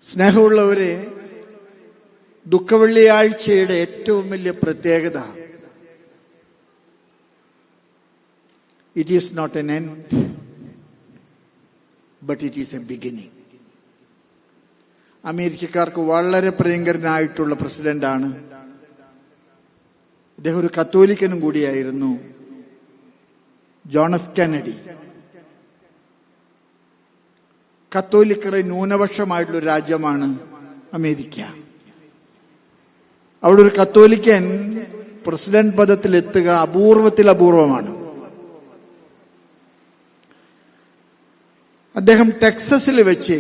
സ്നേഹമുള്ളവരെ, ദുഃഖവെള്ളിയാഴ്ചയുടെ ഏറ്റവും വലിയ പ്രത്യേകത, it is not an end but it is a beginning. അമേരിക്കക്കാർക്ക് വളരെ പ്രിയങ്കരനായിട്ടുള്ള പ്രസിഡന്റാണ്. അദ്ദേഹം ഒരു കത്തോലിക്കനും കൂടിയായിരുന്നു, ജോൺ എഫ് കെന്നഡി. കത്തോലിക്കറെ ന്യൂനപക്ഷമായിട്ടുള്ള രാജ്യമാണ് അമേരിക്ക. അവിടെ ഒരു കത്തോലിക്കൻ പ്രസിഡന്റ് പദത്തിലെത്തുക അപൂർവമാണ്. അദ്ദേഹം ടെക്സസിൽ വെച്ച്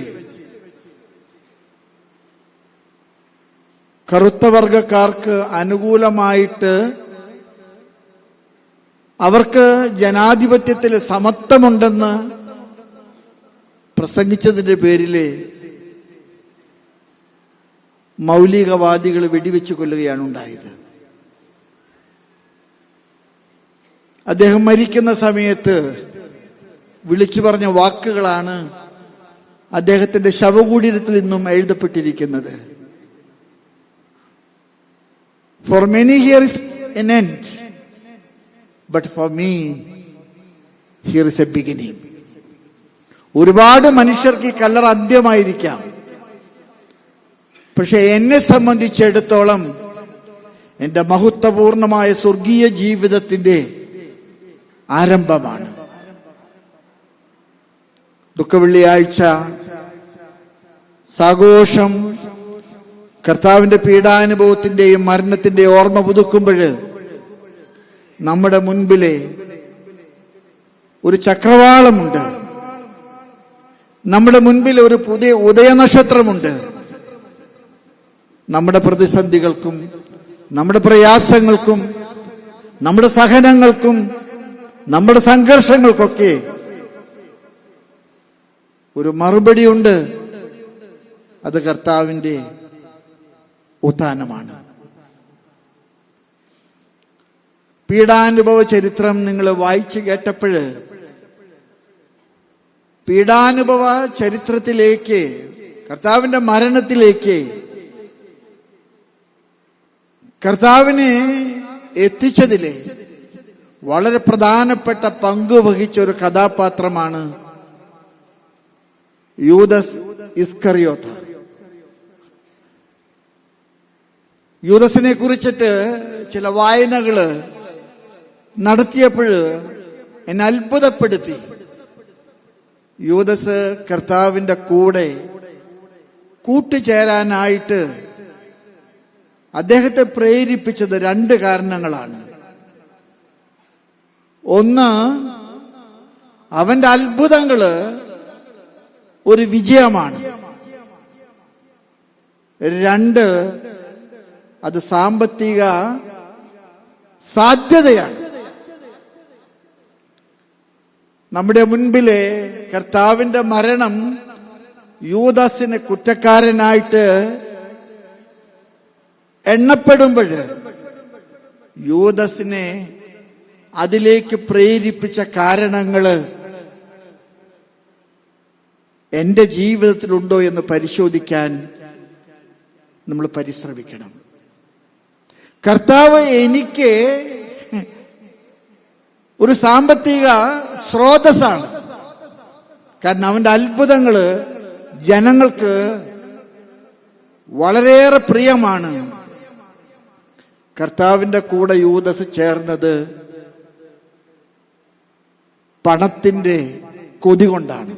കറുത്ത വർഗക്കാർക്ക് അനുകൂലമായിട്ട് അവർക്ക് ജനാധിപത്യത്തിൽ സമത്വമുണ്ടെന്ന് പ്രസംഗിച്ചതിന്റെ പേരില് മൗലികവാദികൾ വെടിവെച്ചു കൊല്ലുകയാണ് ഉണ്ടായത്. അദ്ദേഹം മരിക്കുന്ന സമയത്ത് വിളിച്ചു പറഞ്ഞ വാക്കുകളാണ് അദ്ദേഹത്തിന്റെ ശവകുടീരത്തിൽ നിന്നും എഴുതപ്പെട്ടിരിക്കുന്നത്. For many here is an end, but for me here is a beginning. ഒരുപാട് മനുഷ്യർക്ക് ഈ കല്ലറ അന്ത്യമായിരിക്കാം, പക്ഷെ എന്നെ സംബന്ധിച്ചിടത്തോളം എന്റെ മഹത്വപൂർണമായ സ്വർഗീയ ജീവിതത്തിന്റെ ആരംഭമാണ്. ദുഃഖവെള്ളിയാഴ്ച സാഘോഷം കർത്താവിന്റെ പീഡാനുഭവത്തിന്റെയും മരണത്തിന്റെയും ഓർമ്മ പുതുക്കുമ്പോൾ നമ്മുടെ മുൻപിലെ ഒരു ചക്രവാളമുണ്ട്, നമ്മുടെ മുൻപിൽ ഒരു പുതിയ ഉദയനക്ഷത്രമുണ്ട്. നമ്മുടെ പ്രതിസന്ധികൾക്കും നമ്മുടെ പ്രയാസങ്ങൾക്കും നമ്മുടെ സഹനങ്ങൾക്കും നമ്മുടെ സംഘർഷങ്ങൾക്കൊക്കെ ഒരു മറുപടിയുണ്ട്. അത് കർത്താവിന്റെ ഉത്ഥാനമാണ്. പീഡാനുഭവ ചരിത്രം നിങ്ങൾ വായിച്ചു കേട്ടപ്പോഴ് പീഡാനുഭവ ചരിത്രത്തിലേക്ക്, കർത്താവിന്റെ മരണത്തിലേക്ക് കർത്താവിനെ എത്തിച്ചതിലെ വളരെ പ്രധാനപ്പെട്ട പങ്ക് വഹിച്ച ഒരു കഥാപാത്രമാണ് യൂദസ് ഇസ്കറിയോത്ത. യൂദസിനെ കുറിച്ചിട്ട് ചില വായനകള് നടത്തിയപ്പോൾ എന്നെ അത്ഭുതപ്പെടുത്തി. യൂദസ് കർത്താവിന്റെ കൂടെ കൂട്ടുചേരാനായിട്ട് അദ്ദേഹത്തെ പ്രേരിപ്പിച്ചത് രണ്ട് കാരണങ്ങളാണ്. ഒന്ന്, അവന്റെ അത്ഭുതങ്ങള് ഒരു വിജയമാണ്. രണ്ട്, അത് സാമ്പത്തിക സാധ്യതയാണ്. നമ്മുടെ മുൻപിലെ കർത്താവിന്റെ മരണം യൂദാസിനെ കുറ്റക്കാരനായിട്ട് എണ്ണപ്പെടുമ്പോൾ യൂദാസിനെ അതിലേക്ക് പ്രേരിപ്പിച്ച കാരണങ്ങള് എന്റെ ജീവിതത്തിലുണ്ടോ എന്ന് പരിശോധിക്കാൻ നമ്മൾ പരിശ്രമിക്കണം. കർത്താവ് എനിക്ക് ഒരു സാമ്പത്തിക സ്രോതസ്സാണ്. കാരണം അവന്റെ അത്ഭുതങ്ങള് ജനങ്ങൾക്ക് വളരെയേറെ പ്രിയമാണ്. കർത്താവിന്റെ കൂടെ യൂദസ് ചേർന്നത് പണത്തിന്റെ കൊതി കൊണ്ടാണ്.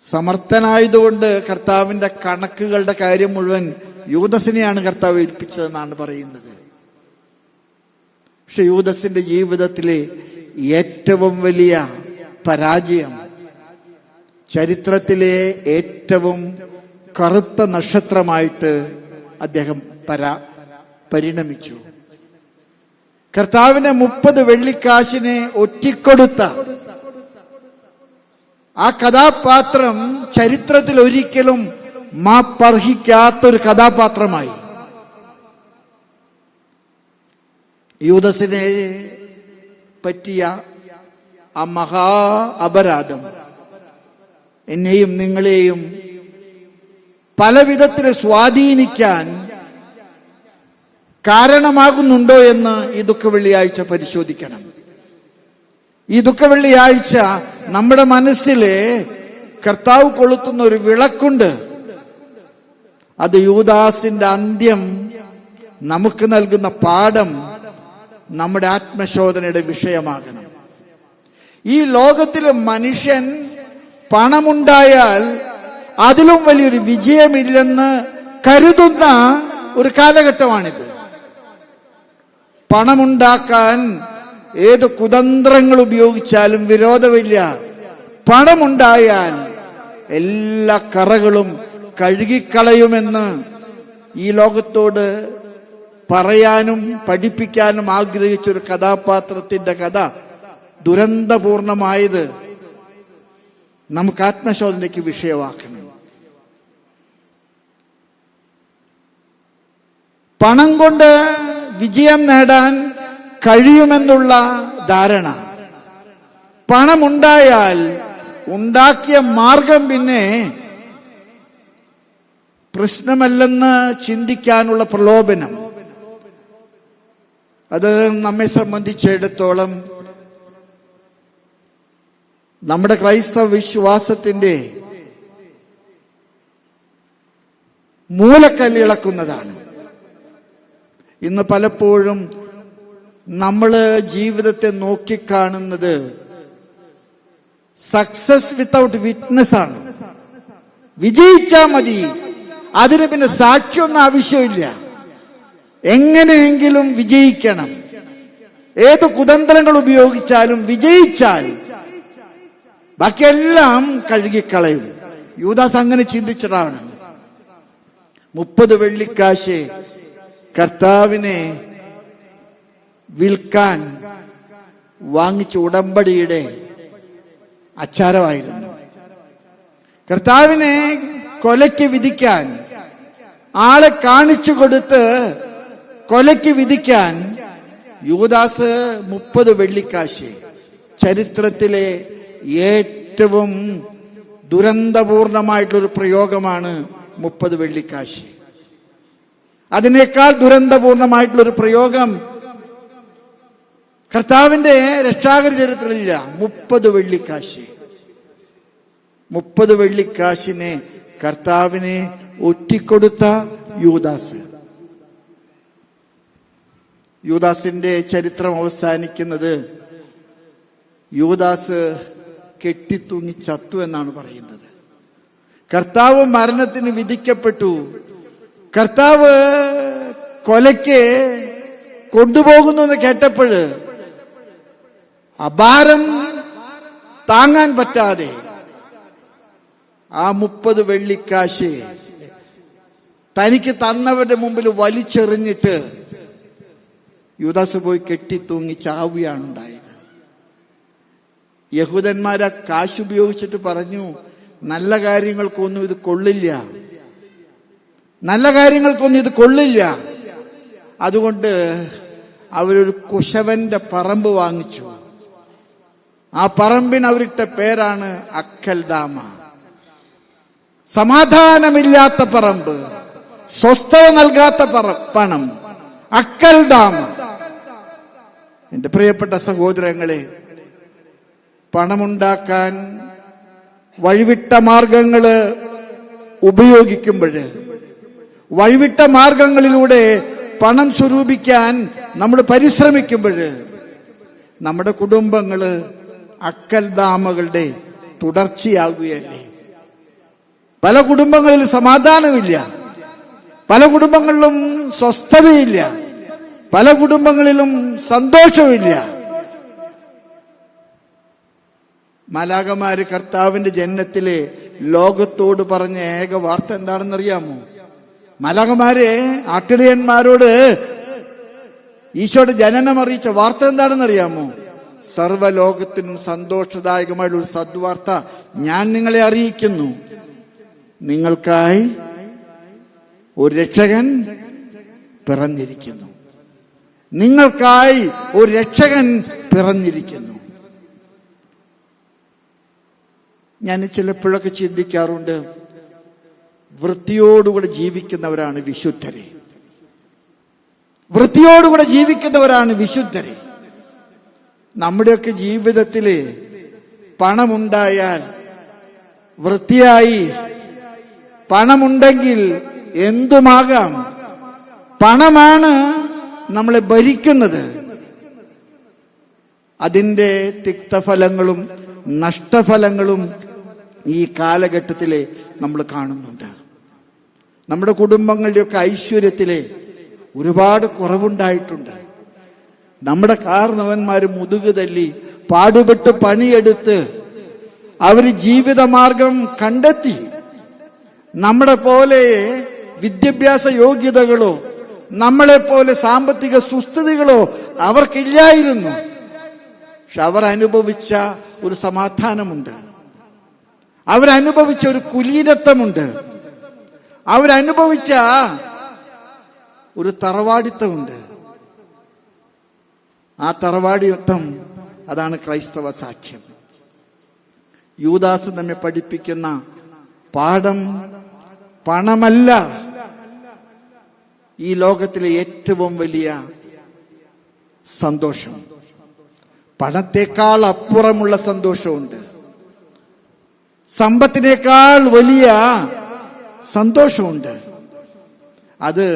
സമർത്ഥനായതുകൊണ്ട് കർത്താവിന്റെ കണക്കുകളുടെ കാര്യം മുഴുവൻ യൂദസിനെയാണ് കർത്താവ് ഏൽപ്പിച്ചതെന്നാണ് പറയുന്നത്. പക്ഷെ യൂദസിന്റെ ജീവിതത്തിലെ ഏറ്റവും വലിയ പരാജയം, ചരിത്രത്തിലെ ഏറ്റവും കറുത്ത നക്ഷത്രമായിട്ട് അദ്ദേഹം പരിണമിച്ചു. കർത്താവിനെ 30 വെള്ളിക്കാശിനെ ഒറ്റിക്കൊടുത്ത ആ കഥാപാത്രം ചരിത്രത്തിൽ ഒരിക്കലും മാപ്പർഹിക്കാത്തൊരു കഥാപാത്രമായി. യൂദസിനെ പറ്റിയ ആ മഹാ അപരാധം എന്നെയും നിങ്ങളെയും പല വിധത്തിൽ സ്വാധീനിക്കാൻ കാരണമാകുന്നുണ്ടോ എന്ന് ഈ ദുഃഖവെള്ളിയാഴ്ച പരിശോധിക്കണം. ഈ ദുഃഖവെള്ളിയാഴ്ച നമ്മുടെ മനസ്സിലെ കർത്താവ് കൊളുത്തുന്ന ഒരു വിളക്കുണ്ട്. അത് യൂദാസിന്റെ അന്ത്യം നമുക്ക് നൽകുന്ന പാഠം നമ്മുടെ ആത്മശോധനയുടെ വിഷയമാകണം. ഈ ലോകത്തിലെ മനുഷ്യൻ പണമുണ്ടായാൽ അതിലും വലിയൊരു വിജയമില്ലെന്ന് കരുതുന്ന ഒരു കാലഘട്ടമാണിത്. പണമുണ്ടാക്കാൻ ഏത് കുതന്ത്രങ്ങൾ ഉപയോഗിച്ചാലും വിരോധമില്ല. പണമുണ്ടായാൽ എല്ലാ കറകളും കഴുകിക്കളയുമെന്ന് ഈ ലോകത്തോട് പറയാനും പഠിപ്പിക്കാനും ആഗ്രഹിച്ചൊരു കഥാപാത്രത്തിന്റെ കഥ ദുരന്തപൂർണമായത് നമുക്ക് ആത്മശോധനയ്ക്ക് വിഷയമാക്കണം. പണം കൊണ്ട് വിജയം നേടാൻ കഴിയുമെന്നുള്ള ധാരണ, പണമുണ്ടായാൽ ഉണ്ടാക്കിയ മാർഗം പിന്നെ പ്രശ്നമല്ലെന്ന് ചിന്തിക്കാനുള്ള പ്രലോഭനം, അത് നമ്മെ സംബന്ധിച്ചിടത്തോളം നമ്മുടെ ക്രൈസ്തവ വിശ്വാസത്തിന്റെ മൂലക്കല്ലിളക്കുന്നതാണ്. ഇന്ന് പലപ്പോഴും നമ്മൾ ജീവിതത്തെ നോക്കിക്കാണുന്നത് സക്സസ് വിത്തൗട്ട് വിറ്റ്നസ് ആണ്. വിജയിച്ചാ മതി, അതിന് പിന്നെ സാക്ഷിയൊന്നും ആവശ്യമില്ല. എങ്ങനെയെങ്കിലും വിജയിക്കണം, ഏത് കുതന്ത്രങ്ങൾ ഉപയോഗിച്ചാലും വിജയിച്ചാൽ ബാക്കിയെല്ലാം കഴുകിക്കളയും. യൂദാസ് അങ്ങനെ ചിന്തിച്ചതാണ്. 30 വെള്ളിക്കാശ് കർത്താവിനെ വിൽക്കാൻ വാങ്ങിച്ച ഉടമ്പടിയുടെ അച്ചാരമായിരുന്നു. കർത്താവിനെ കൊലയ്ക്ക് വിധിക്കാൻ ആളെ കാണിച്ചു കൊടുത്ത് കൊലയ്ക്ക് വിധിക്കാൻ യൂദാസ് 30 വെള്ളിക്കാശ്, ചരിത്രത്തിലെ ഏറ്റവും ദുരന്തപൂർണമായിട്ടുള്ളൊരു പ്രയോഗമാണ് 30 വെള്ളിക്കാശ്. അതിനേക്കാൾ ദുരന്തപൂർണമായിട്ടുള്ളൊരു പ്രയോഗം കർത്താവിന്റെ രക്ഷാകര ചരിത്രത്തിലില്ല. 30 വെള്ളിക്കാശ്, 30 വെള്ളിക്കാശിനെ കർത്താവിനെ ഒറ്റിക്കൊടുത്ത യൂദാസ്. യൂദാസിന്റെ ചരിത്രം അവസാനിക്കുന്നത് യൂദാസ് കെട്ടിത്തൂങ്ങി ചത്തു എന്നാണ് പറയുന്നത്. കർത്താവ് മരണത്തിന് വിധിക്കപ്പെട്ടു. കർത്താവ് കൊലയ്ക്ക് കൊണ്ടുപോകുന്നു എന്ന് കേട്ടപ്പോൾ അഭാരം താങ്ങാൻ പറ്റാതെ ആ 30 വെള്ളിക്കാശ് തനിക്ക് തന്നവരുടെ മുമ്പിൽ വലിച്ചെറിഞ്ഞിട്ട് യൂദാസ് പോയി കെട്ടിത്തൂങ്ങി ചാവുകയാണ് ഉണ്ടായത്. യഹൂദന്മാരെ കാശ് ഉപയോഗിച്ചിട്ട് പറഞ്ഞു, നല്ല കാര്യങ്ങൾക്കൊന്നും ഇത് കൊള്ളില്ല, നല്ല കാര്യങ്ങൾക്കൊന്നും ഇത് കൊള്ളില്ല. അതുകൊണ്ട് അവരൊരു കുശവന്റെ പറമ്പ് വാങ്ങിച്ചു. ആ പറമ്പിന് അവരിട്ട പേരാണ് അക്കൽദാമ. സമാധാനമില്ലാത്ത പറമ്പ്, സ്വസ്ഥത നൽകാത്ത പണം, അക്കൽദാമ. എന്റെ പ്രിയപ്പെട്ട സഹോദരങ്ങളെ, പണമുണ്ടാക്കാൻ വഴിവിട്ട മാർഗങ്ങള് ഉപയോഗിക്കുമ്പോൾ, വഴിവിട്ട മാർഗങ്ങളിലൂടെ പണം സ്വരൂപിക്കാൻ നമ്മൾ പരിശ്രമിക്കുമ്പോൾ നമ്മുടെ കുടുംബങ്ങള് അക്കൽദാമകളുടെ തുടർച്ചയാകുകയല്ലേ. പല കുടുംബങ്ങളിൽ സമാധാനമില്ല, പല കുടുംബങ്ങളിലും സ്വസ്ഥതയില്ല, പല കുടുംബങ്ങളിലും സന്തോഷമില്ല. മാലാഖമാര് കർത്താവിന്റെ ജനനത്തിലെ ലോകത്തോട് പറഞ്ഞ ഏക വാർത്ത എന്താണെന്നറിയാമോ? മാലാഖമാരെ ആട്ടിടയന്മാരോട് ഈശോയുടെ ജനനം അറിയിച്ച വാർത്ത എന്താണെന്നറിയാമോ? സർവ്വലോകത്തിനും സന്തോഷദായകമായുള്ള ഒരു സദ്വാർത്ത ഞാൻ നിങ്ങളെ അറിയിക്കുന്നു. നിങ്ങൾക്കായി ഒരു രക്ഷകൻ പിറന്നിരിക്കുന്നു. നിങ്ങൾക്കായി ഒരു രക്ഷകൻ പിറന്നിരിക്കുന്നു. ഞാൻ ചിലപ്പോഴൊക്കെ ചിന്തിക്കാറുണ്ട്, വൃത്തിയോടുകൂടെ ജീവിക്കുന്നവരാണ് വിശുദ്ധരെ. വൃത്തിയോടുകൂടെ ജീവിക്കുന്നവരാണ് വിശുദ്ധരെ. നമ്മുടെയൊക്കെ ജീവിതത്തില് പണമുണ്ടായാൽ, വൃത്തിയായി, പണമുണ്ടെങ്കിൽ എന്തുമാകാം. പണമാണ് നമ്മളെ ഭരിക്കുന്നത്. അതിൻ്റെ തിക്തഫലങ്ങളും നഷ്ടഫലങ്ങളും ഈ കാലഘട്ടത്തിലെ നമ്മൾ കാണുന്നുണ്ട്. നമ്മുടെ കുടുംബങ്ങളുടെയൊക്കെ ഐശ്വര്യത്തിലെ ഒരുപാട് കുറവുണ്ടായിട്ടുണ്ട്. നമ്മുടെ കാരണവന്മാര് മുതുക് തല്ലി പാടുപെട്ട് പണിയെടുത്ത് അവര് ജീവിതമാർഗം കണ്ടെത്തി. നമ്മുടെ പോലെ വിദ്യാഭ്യാസ യോഗ്യതകളോ നമ്മളെ പോലെ സാമ്പത്തിക സുസ്ഥിതികളോ അവർക്കില്ലായിരുന്നു. പക്ഷെ അവർ അനുഭവിച്ച ഒരു സമാധാനമുണ്ട്, അവരനുഭവിച്ച ഒരു കുലീനത്വമുണ്ട്, അവരനുഭവിച്ച ഒരു തറവാടിത്തമുണ്ട്. ആ തറവാടിത്തം, അതാണ് ക്രൈസ്തവ സാക്ഷ്യം. യൂദാസ് നമ്മെ പഠിപ്പിക്കുന്ന പാഠം പണമല്ല ഈ ലോകത്തിലെ ഏറ്റവും വലിയ സന്തോഷം. പണത്തെക്കാൾ അപ്പുറമുള്ള സന്തോഷമുണ്ട്, സമ്പത്തിനേക്കാൾ വലിയ സന്തോഷമുണ്ട്. അത്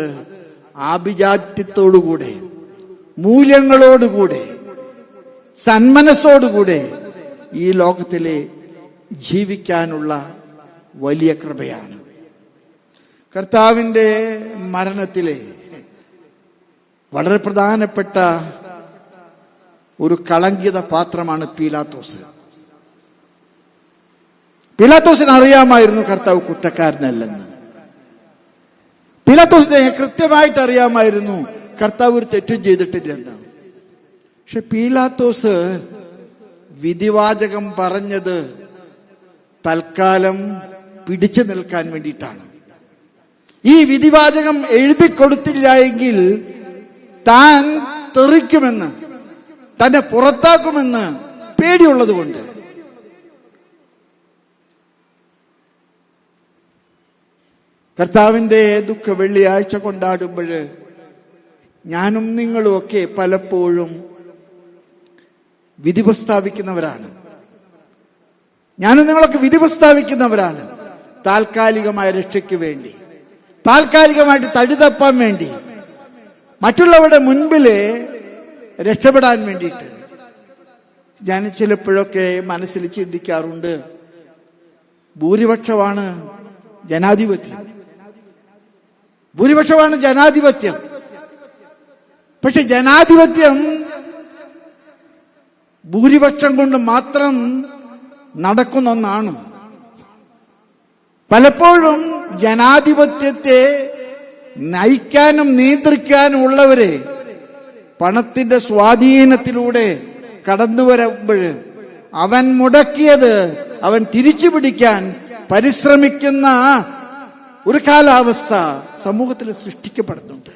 ആഭിജാത്യത്തോടുകൂടെ, മൂല്യങ്ങളോടുകൂടെ, സന്മനസ്സോടുകൂടെ ഈ ലോകത്തിലെ ജീവിക്കാനുള്ള വലിയ കൃപയാണ്. കർത്താവിന്റെ മരണത്തിലെ വളരെ പ്രധാനപ്പെട്ട ഒരു കളങ്കിത പാത്രമാണ് പീലാത്തോസ്. പീലാത്തോസിന് അറിയാമായിരുന്നു കർത്താവ് കുറ്റക്കാരനല്ലെന്ന്. പീലാത്തോസിനെ കൃത്യമായിട്ട് അറിയാമായിരുന്നു കർത്താവ് ഒരു തെറ്റും ചെയ്തിട്ടില്ലെന്ന്. പക്ഷെ പീലാത്തോസ് വിധിവാചകം പറഞ്ഞത് തൽക്കാലം പിടിച്ചു നിൽക്കാൻ വേണ്ടിയിട്ടാണ്. ഈ വിധിവാചകം എഴുതി കൊടുത്തില്ല എങ്കിൽ താൻ തെറിക്കുമെന്ന്, തന്നെ പുറത്താക്കുമെന്ന് പേടിയുള്ളത് കൊണ്ട്. കർത്താവിന്റെ ദുഃഖ വെള്ളിയാഴ്ച കൊണ്ടാടുമ്പോൾ ഞാനും നിങ്ങളും ഒക്കെ പലപ്പോഴും വിധി പ്രസ്താവിക്കുന്നവരാണ്. ഞാനും നിങ്ങളൊക്കെ വിധി പ്രസ്താവിക്കുന്നവരാണ്. താൽക്കാലികമായ രക്ഷയ്ക്ക് വേണ്ടി, താൽക്കാലികമായിട്ട് തടിതപ്പാൻ വേണ്ടി, മറ്റുള്ളവരുടെ മുൻപില് രക്ഷപ്പെടാൻ വേണ്ടിയിട്ട്. ഞാൻ ചിലപ്പോഴൊക്കെ മനസ്സിൽ ചിന്തിക്കാറുണ്ട്, ഭൂരിപക്ഷമാണ് ജനാധിപത്യം, ഭൂരിപക്ഷമാണ് ജനാധിപത്യം. പക്ഷെ ജനാധിപത്യം ഭൂരിപക്ഷം കൊണ്ട് മാത്രം നടക്കുന്ന ഒന്നാണ്. പലപ്പോഴും ജനാധിപത്യത്തെ നയിക്കാനും നിയന്ത്രിക്കാനും ഉള്ളവരെ പണത്തിന്റെ സ്വാധീനത്തിലൂടെ കടന്നു വരുമ്പോൾ അവൻ മുടക്കിയത് അവൻ തിരിച്ചു പിടിക്കാൻ പരിശ്രമിക്കുന്ന ഒരു കാലാവസ്ഥ സമൂഹത്തിൽ സൃഷ്ടിക്കപ്പെടുന്നുണ്ട്.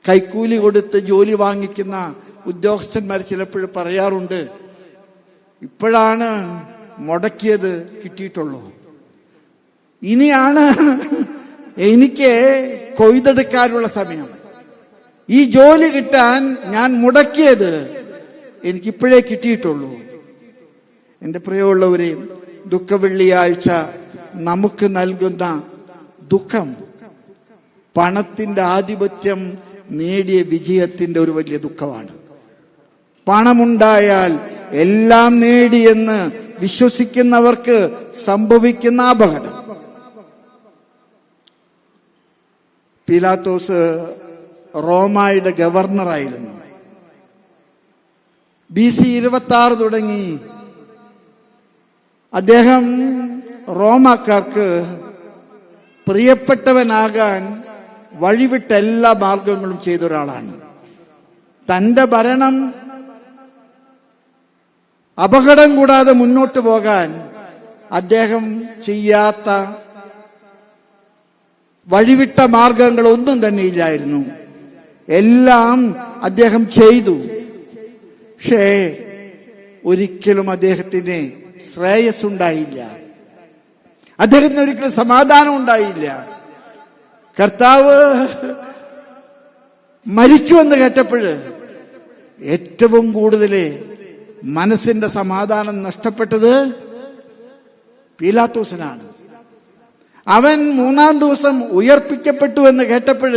കൈക്കൂലി കൊടുത്ത് ജോലി വാങ്ങിക്കുന്ന ഉദ്യോഗസ്ഥന്മാർ ചിലപ്പോഴും പറയാറുണ്ട്, ഇപ്പോഴാണ് മുടക്കിയത് കിട്ടിയിട്ടുള്ളൂ, ഇനിയാണ് എനിക്ക് കൊയ്തെടുക്കാനുള്ള സമയം. ഈ ജോലി കിട്ടാൻ ഞാൻ മുടക്കിയത് എനിക്കിപ്പോഴേ കിട്ടിയിട്ടുള്ളൂ. എന്റെ പ്രിയമുള്ളവരെ, ദുഃഖവെള്ളിയാഴ്ച നമുക്ക് നൽകുന്ന ദുഃഖം പണത്തിന്റെ ആധിപത്യം നേടിയ വിജയത്തിന്റെ ഒരു വലിയ ദുഃഖമാണ്. പണമുണ്ടായാൽ എല്ലാം നേടിയെന്ന് വിശ്വസിക്കുന്നവർക്ക് സംഭവിക്കുന്ന അപകടം. പീലാത്തോസ് റോമായുടെ ഗവർണറായിരുന്നു. BC 26 തുടങ്ങി അദ്ദേഹം റോമാക്കാർക്ക് പ്രിയപ്പെട്ടവനാകാൻ വഴിവിട്ട എല്ലാ മാർഗങ്ങളും ചെയ്ത ഒരാളാണ്. തന്റെ ഭരണം അപകടം കൂടാതെ മുന്നോട്ട് പോകാൻ അദ്ദേഹം ചെയ്യാത്ത വഴിവിട്ട മാർഗങ്ങളൊന്നും തന്നെ ഇല്ലായിരുന്നു. എല്ലാം അദ്ദേഹം ചെയ്തു. പക്ഷേ ഒരിക്കലും അദ്ദേഹത്തിന് ശ്രേയസ് ഉണ്ടായില്ല. അദ്ദേഹത്തിന് ഒരിക്കലും സമാധാനം ഉണ്ടായില്ല. കർത്താവ് മരിച്ചു എന്ന് കേട്ടപ്പോൾ ഏറ്റവും കൂടുതൽ മനസ്സിന്റെ സമാധാനം നഷ്ടപ്പെട്ടത് പീലാത്തോസിനാണ്. അവൻ 3-ാം ദിവസം ഉയർപ്പിക്കപ്പെട്ടു എന്ന് കേട്ടപ്പോൾ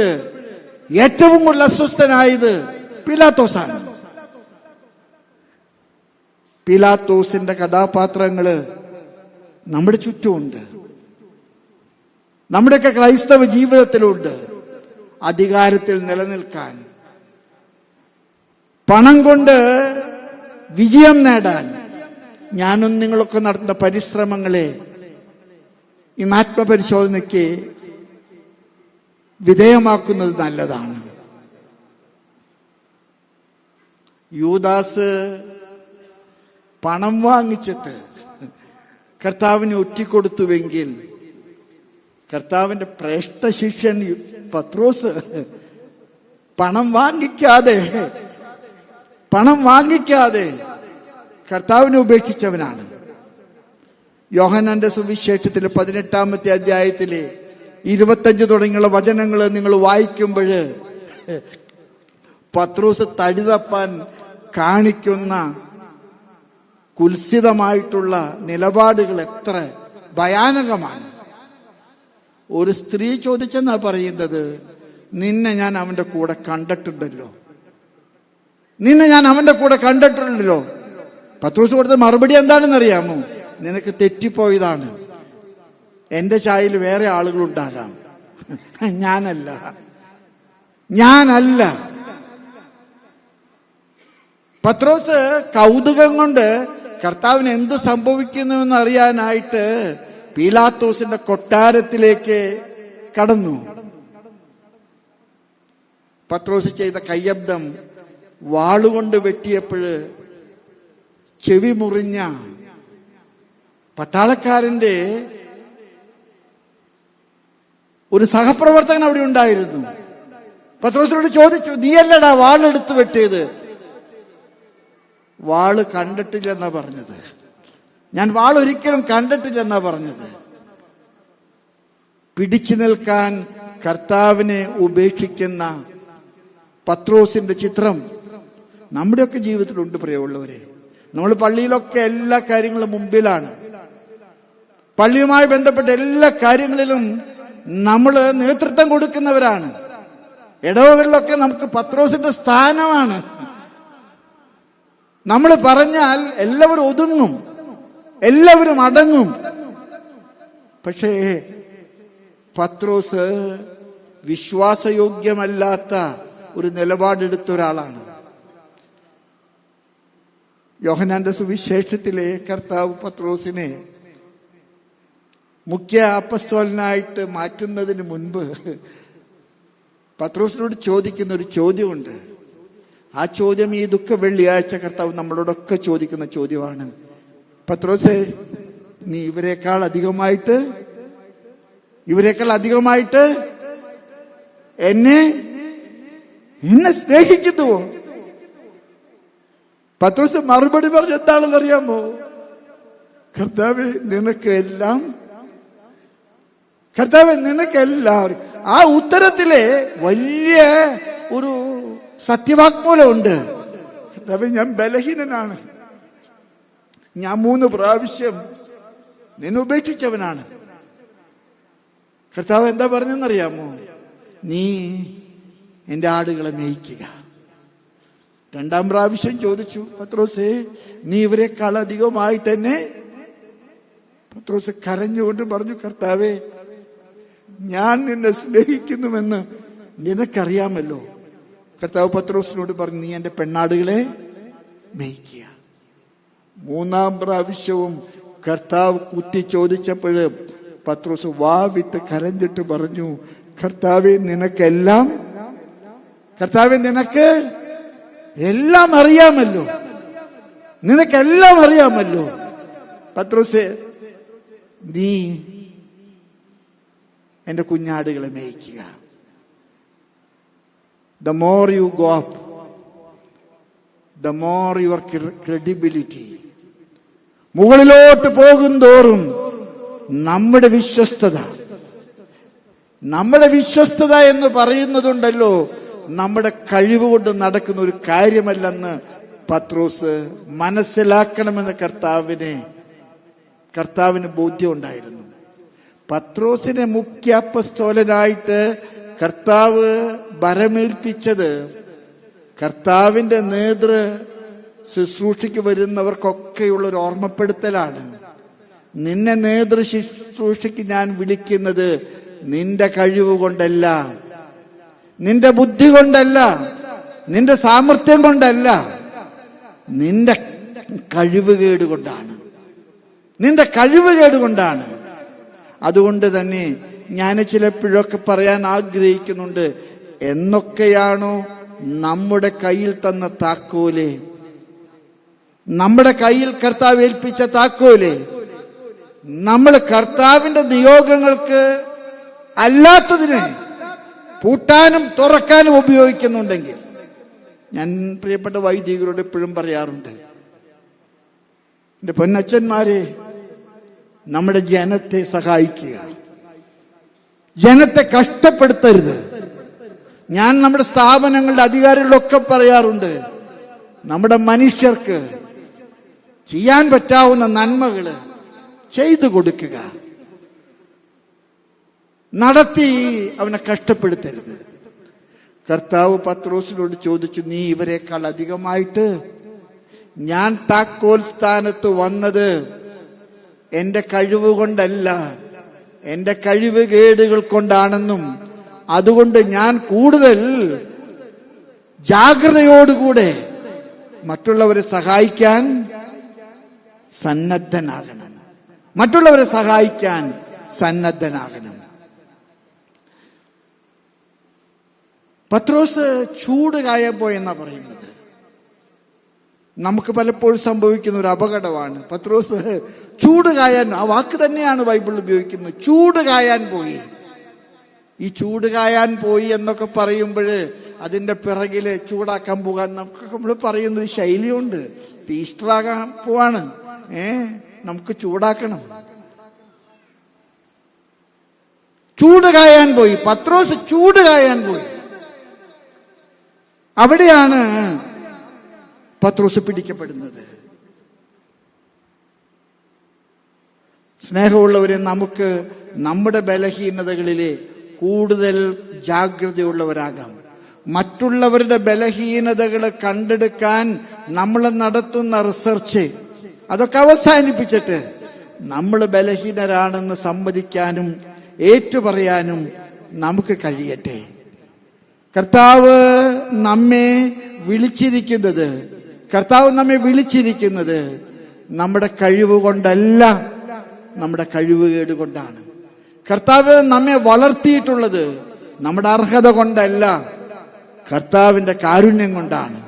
ഏറ്റവും കൂടുതൽ അസ്വസ്ഥനായത് പീലാത്തോസാണ്. പീലാത്തോസിന്റെ കഥാപാത്രങ്ങള് നമ്മുടെ ചുറ്റുമുണ്ട്, നമ്മുടെയൊക്കെ ക്രൈസ്തവ ജീവിതത്തിലുണ്ട്. അധികാരത്തിൽ നിലനിൽക്കാൻ, പണം കൊണ്ട് വിജയം നേടാൻ ഞാനും നിങ്ങളൊക്കെ നടത്തുന്ന പരിശ്രമങ്ങളെ ഇന്ന് ആത്മപരിശോധനയ്ക്ക് വിധേയമാക്കുന്നത് നല്ലതാണ്. യൂദാസ് പണം വാങ്ങിച്ചിട്ട് കർത്താവിന് ഒറ്റിക്കൊടുത്തുവെങ്കിൽ കർത്താവിന്റെ ശ്രേഷ്ഠ ശിഷ്യൻ പത്രോസ് പണം വാങ്ങിക്കാതെ കർത്താവിനെ ഉപേക്ഷിച്ചവനാണ്. യോഹന്നാന്റെ സുവിശേഷത്തിലെ 18-ാമത്തെ അധ്യായത്തിലെ 25 തുടങ്ങിയുള്ള വചനങ്ങൾ നിങ്ങൾ വായിക്കുമ്പോൾ പത്രോസ് തടിതപ്പാൻ കാണിക്കുന്ന കുൽസിതമായിട്ടുള്ള നിലപാടുകൾ എത്ര ഭയാനകമാണ്. ഒരു സ്ത്രീ ചോദിച്ചെന്നാ പറയുന്നത്, നിന്നെ ഞാൻ അവന്റെ കൂടെ കണ്ടിട്ടുണ്ടല്ലോ. പത്രോസ് കൊടുത്ത മറുപടി എന്താണെന്നറിയാമോ? നിനക്ക് തെറ്റിപ്പോയതാണ്. എന്റെ ചായയിൽ വേറെ ആളുകളുണ്ടാകാം, ഞാനല്ല. പത്രോസ് കൗതുകം കൊണ്ട് കർത്താവിന് എന്ത് സംഭവിക്കുന്നു എന്ന് അറിയാനായിട്ട് പീലാത്തോസിന്റെ കൊട്ടാരത്തിലേക്ക് കടന്നു. പത്രോസ് ചെയ്ത കയ്യബ്ദം വാളുകൊണ്ട് വെട്ടിയപ്പോഴ് ചെവി മുറിഞ്ഞ പട്ടാളക്കാരന്റെ ഒരു സഹപ്രവർത്തകൻ അവിടെ ഉണ്ടായിരുന്നു. പത്രോസിനോട് ചോദിച്ചു, നീയല്ലടാ വാളെടുത്ത് വെട്ടിയത്? വാള് കണ്ടിട്ടില്ലെന്നാ പറഞ്ഞത്. ഞാൻ വാളൊരിക്കലും കണ്ടിട്ടില്ലെന്നാ പറഞ്ഞത്. പിടിച്ചു നിൽക്കാൻ കർത്താവിനെ ഉപേക്ഷിക്കുന്ന പത്രോസിന്റെ ചിത്രം നമ്മുടെയൊക്കെ ജീവിതത്തിലുണ്ട് പ്രിയമുള്ളവരെ. നമ്മൾ പള്ളിയിലൊക്കെ എല്ലാ കാര്യങ്ങളും മുമ്പിലാണ്. പള്ളിയുമായി ബന്ധപ്പെട്ട എല്ലാ കാര്യങ്ങളിലും നമ്മൾ നേതൃത്വം കൊടുക്കുന്നവരാണ്. ഇടവകളിലൊക്കെ നമുക്ക് പത്രോസിന്റെ സ്ഥാനമാണ്. നമ്മൾ പറഞ്ഞാൽ എല്ലാവരും ഒതുങ്ങും, എല്ലാവരും അടങ്ങും. പക്ഷേ പത്രോസ് വിശ്വാസയോഗ്യമല്ലാത്ത ഒരു നിലപാടെടുത്ത ഒരാളാണ്. യോഹന്നാന്റെ സുവിശേഷത്തിലെ കർത്താവ് പത്രോസിനെ മുഖ്യ അപ്പസ്തോലനായിട്ട് മാറ്റുന്നതിന് മുൻപ് പത്രോസിനോട് ചോദിക്കുന്ന ഒരു ചോദ്യമുണ്ട്. ആ ചോദ്യം ഈ ദുഃഖ വെള്ളിയാഴ്ച കർത്താവ് നമ്മളോടൊക്കെ ചോദിക്കുന്ന ചോദ്യമാണ്. പത്രോസേ, നീ ഇവരെക്കാൾ അധികമായിട്ട് എന്നെ സ്നേഹിക്കുന്നുവോ? പത്രോസ് മറുപടി പറഞ്ഞ എന്താണെന്ന് അറിയാമോ? കർത്താവേ നിനക്കെല്ലാം. ആ ഉത്തരത്തിലെ വലിയ ഒരു സത്യവാങ്മൂലമുണ്ട്. കർത്താവേ, ഞാൻ ബലഹീനനാണ്, ഞാൻ 3 പ്രാവശ്യം നിന്നെ ഉപേക്ഷിച്ചവനാണ്. കർത്താവ് എന്താ പറഞ്ഞെന്നറിയാമോ? നീ എന്റെ ആടുകളെ മേയ്ക്കുക. 2-ാം പ്രാവശ്യം ചോദിച്ചു, പത്രോസേ, നീ ഇവരെക്കാൾ അധികമായി തന്നെ. പത്രോസ് കരഞ്ഞുകൊണ്ട് പറഞ്ഞു, കർത്താവേ, ഞാൻ നിന്നെ സ്നേഹിക്കുന്നുവെന്ന് നിനക്കറിയാമല്ലോ. കർത്താവ് പത്രോസിനോട് പറഞ്ഞു, നീ എന്റെ പെണ്ണാടുകളെ മേയ്ക്കുക. 3-ാം പ്രാവശ്യവും കർത്താവ് കുത്തി ചോദിച്ചപ്പോഴ് പത്രോസ് വാവിട്ട് കരഞ്ഞിട്ട് പറഞ്ഞു, കർത്താവേ, നിനക്ക് എല്ലാം അറിയാമല്ലോ. പത്രോസേ, നീ എന്റെ കുഞ്ഞാടുകളെ മേയ്ക്കുക. The more you go up, the more your credibility. മുകളിലോട്ട് പോകും തോറും നമ്മുടെ വിശ്വസ്തത എന്ന് പറയുന്നതുണ്ടല്ലോ, നമ്മുടെ കഴിവുകൊണ്ട് നടക്കുന്ന ഒരു കാര്യമല്ലെന്ന് പത്രോസ് മനസ്സിലാക്കണമെന്ന് കർത്താവിന് ബോധ്യമുണ്ടായിരുന്നു. പത്രോസിനെ മുഖ്യ അപ്പസ്തോലനായിട്ട് കർത്താവ് ഭരമേൽപ്പിച്ചത് കർത്താവിന്റെ നേതൃ ശുശ്രൂഷയ്ക്ക് വരുന്നവർക്കൊക്കെയുള്ളൊരു ഓർമ്മപ്പെടുത്തലാണ്. നിന്നെ നേതൃ ശുശ്രൂഷയ്ക്ക് ഞാൻ വിളിക്കുന്നത് നിന്റെ കഴിവ് കൊണ്ടല്ല, നിന്റെ ബുദ്ധി കൊണ്ടല്ല, നിന്റെ സാമർത്ഥ്യം കൊണ്ടല്ല, നിന്റെ കഴിവുകേട് കൊണ്ടാണ്. അതുകൊണ്ട് തന്നെ ഞാൻ ചിലപ്പോഴൊക്കെ പറയാൻ ആഗ്രഹിക്കുന്നുണ്ട്, എന്നൊക്കെയാണോ നമ്മുടെ കയ്യിൽ തന്ന താക്കോല്, നമ്മുടെ കയ്യിൽ കർത്താവ് ഏൽപ്പിച്ച താക്കോല് നമ്മൾ കർത്താവിന്റെ നിയോഗങ്ങൾക്ക് അല്ലാത്തതിന് പൂട്ടാനും തുറക്കാനും ഉപയോഗിക്കുന്നുണ്ടെങ്കിൽ, ഞാൻ പ്രിയപ്പെട്ട വൈദികരോട് എപ്പോഴും പറയാറുണ്ട്, എന്റെ പൊന്നച്ചന്മാരെ, നമ്മുടെ ജനത്തെ സഹായിക്കുക, ജനത്തെ കഷ്ടപ്പെടുത്തരുത്. ഞാൻ നമ്മുടെ സ്ഥാപനങ്ങളുടെ അധികാരികളൊക്കെ പറയാറുണ്ട്, നമ്മുടെ മനുഷ്യർക്ക് ചെയ്യാൻ പറ്റാവുന്ന നന്മകള് ചെയ്തു കൊടുക്കുക, നടത്തി അവനെ കഷ്ടപ്പെടുത്തരുത്. കർത്താവ് പത്രോസിനോട് ചോദിച്ചു, നീ ഇവരെക്കാൾ അധികമായിട്ട്, ഞാൻ താക്കോൽ സ്ഥാനത്ത് വന്നത് എന്റെ കഴിവ് കൊണ്ടല്ല, എന്റെ കഴിവുകേടുകൾ കൊണ്ടാണെന്നും അതുകൊണ്ട് ഞാൻ കൂടുതൽ ജാഗ്രതയോടുകൂടെ മറ്റുള്ളവരെ സഹായിക്കാൻ സന്നദ്ധനാകണം. പത്രോസ് ചൂട് കായാൻ പോയെന്നാ പറയുന്നത്. നമുക്ക് പലപ്പോഴും സംഭവിക്കുന്ന ഒരു അപകടമാണ്. പത്രോസ് ചൂട് കായാൻ, ആ വാക്ക് തന്നെയാണ് ബൈബിൾ ഉപയോഗിക്കുന്നത്, ചൂട് കായാൻ പോയി. ഈ ചൂട് കായാൻ പോയി എന്നൊക്കെ പറയുമ്പോൾ അതിന്റെ പിറകില് ചൂടാക്കാൻ പോകാൻ നമ്മൾ പറയുന്നൊരു ശൈലിയുണ്ട്. ഈസ്റ്ററാകാൻ പോവാണ്, നമുക്ക് ചൂടാക്കണം. ചൂട് കായാൻ പോയി, പത്രോസ് ചൂട് കായാൻ പോയി. അവിടെയാണ് പത്രോസ് പിടിക്കപ്പെടുന്നത്. സ്നേഹമുള്ളവരെ, നമുക്ക് നമ്മുടെ ബലഹീനതകളിലെ കൂടുതൽ ജാഗ്രതയുള്ളവരാകാം. മറ്റുള്ളവരുടെ ബലഹീനതകൾ കണ്ടെടുക്കാൻ നമ്മൾ നടത്തുന്ന റിസർച്ച് അതൊക്കെ അവസാനിപ്പിച്ചിട്ട് നമ്മൾ ബലഹീനരാണെന്ന് സമ്മതിക്കാനും ഏറ്റുപറയാനും നമുക്ക് കഴിയട്ടെ. കർത്താവ് നമ്മെ വിളിച്ചിരിക്കുന്നത് നമ്മുടെ കഴിവ് കൊണ്ടല്ല, നമ്മുടെ കഴിവുകേട് കൊണ്ടാണ്. കർത്താവ് നമ്മെ വളർത്തിയിട്ടുള്ളത് നമ്മുടെ അർഹത കൊണ്ടല്ല, കർത്താവിന്റെ കാരുണ്യം കൊണ്ടാണ്.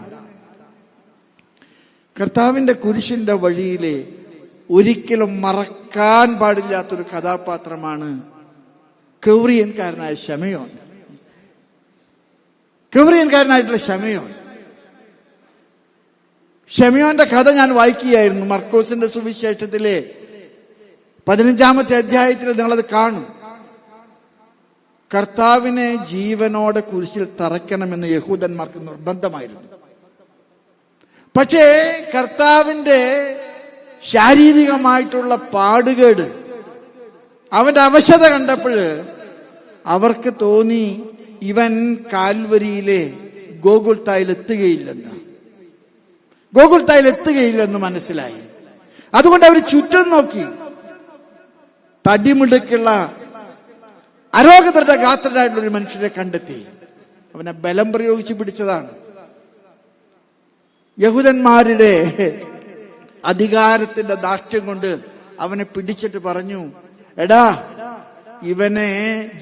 കർത്താവിന്റെ കുരിശിന്റെ വഴിയിലെ ഒരിക്കലും മറക്കാൻ പാടില്ലാത്തൊരു കഥാപാത്രമാണ് കൗറിയൻകാരനായ ശമയോൻ. ശമയോന്റെ കഥ ഞാൻ വായിക്കുകയായിരുന്നു. മർക്കോസിന്റെ സുവിശേഷത്തിലെ 15-ാമത്തെ അധ്യായത്തിൽ നിങ്ങളത് കാണും. കർത്താവിനെ ജീവനോടെ കുരിശിൽ തറയ്ക്കണമെന്ന് യഹൂദന്മാർക്ക് നിർബന്ധമായിരുന്നു. പക്ഷേ കർത്താവിന്റെ ശാരീരികമായിട്ടുള്ള പാടുകേട്, അവന്റെ അവശത കണ്ടപ്പോൾ അവർക്ക് തോന്നി ഇവൻ കാൽവരിയിലെ ഗോകുൽത്തായിലെത്തുകയില്ലെന്ന് മനസ്സിലായി. അതുകൊണ്ട് അവർ ചുറ്റും നോക്കി. തടിമിടുക്കുള്ള അരോഗതരുടെ ഗാത്രനായിട്ടുള്ള ഒരു മനുഷ്യരെ കണ്ടെത്തി. അവനെ ബലം പ്രയോഗിച്ച് പിടിച്ചതാണ്. യഹൂദന്മാരുടെ അധികാരത്തിന്റെ ധാർഷ്ട്യം കൊണ്ട് അവനെ പിടിച്ചിട്ട് പറഞ്ഞു, എടാ, ഇവനെ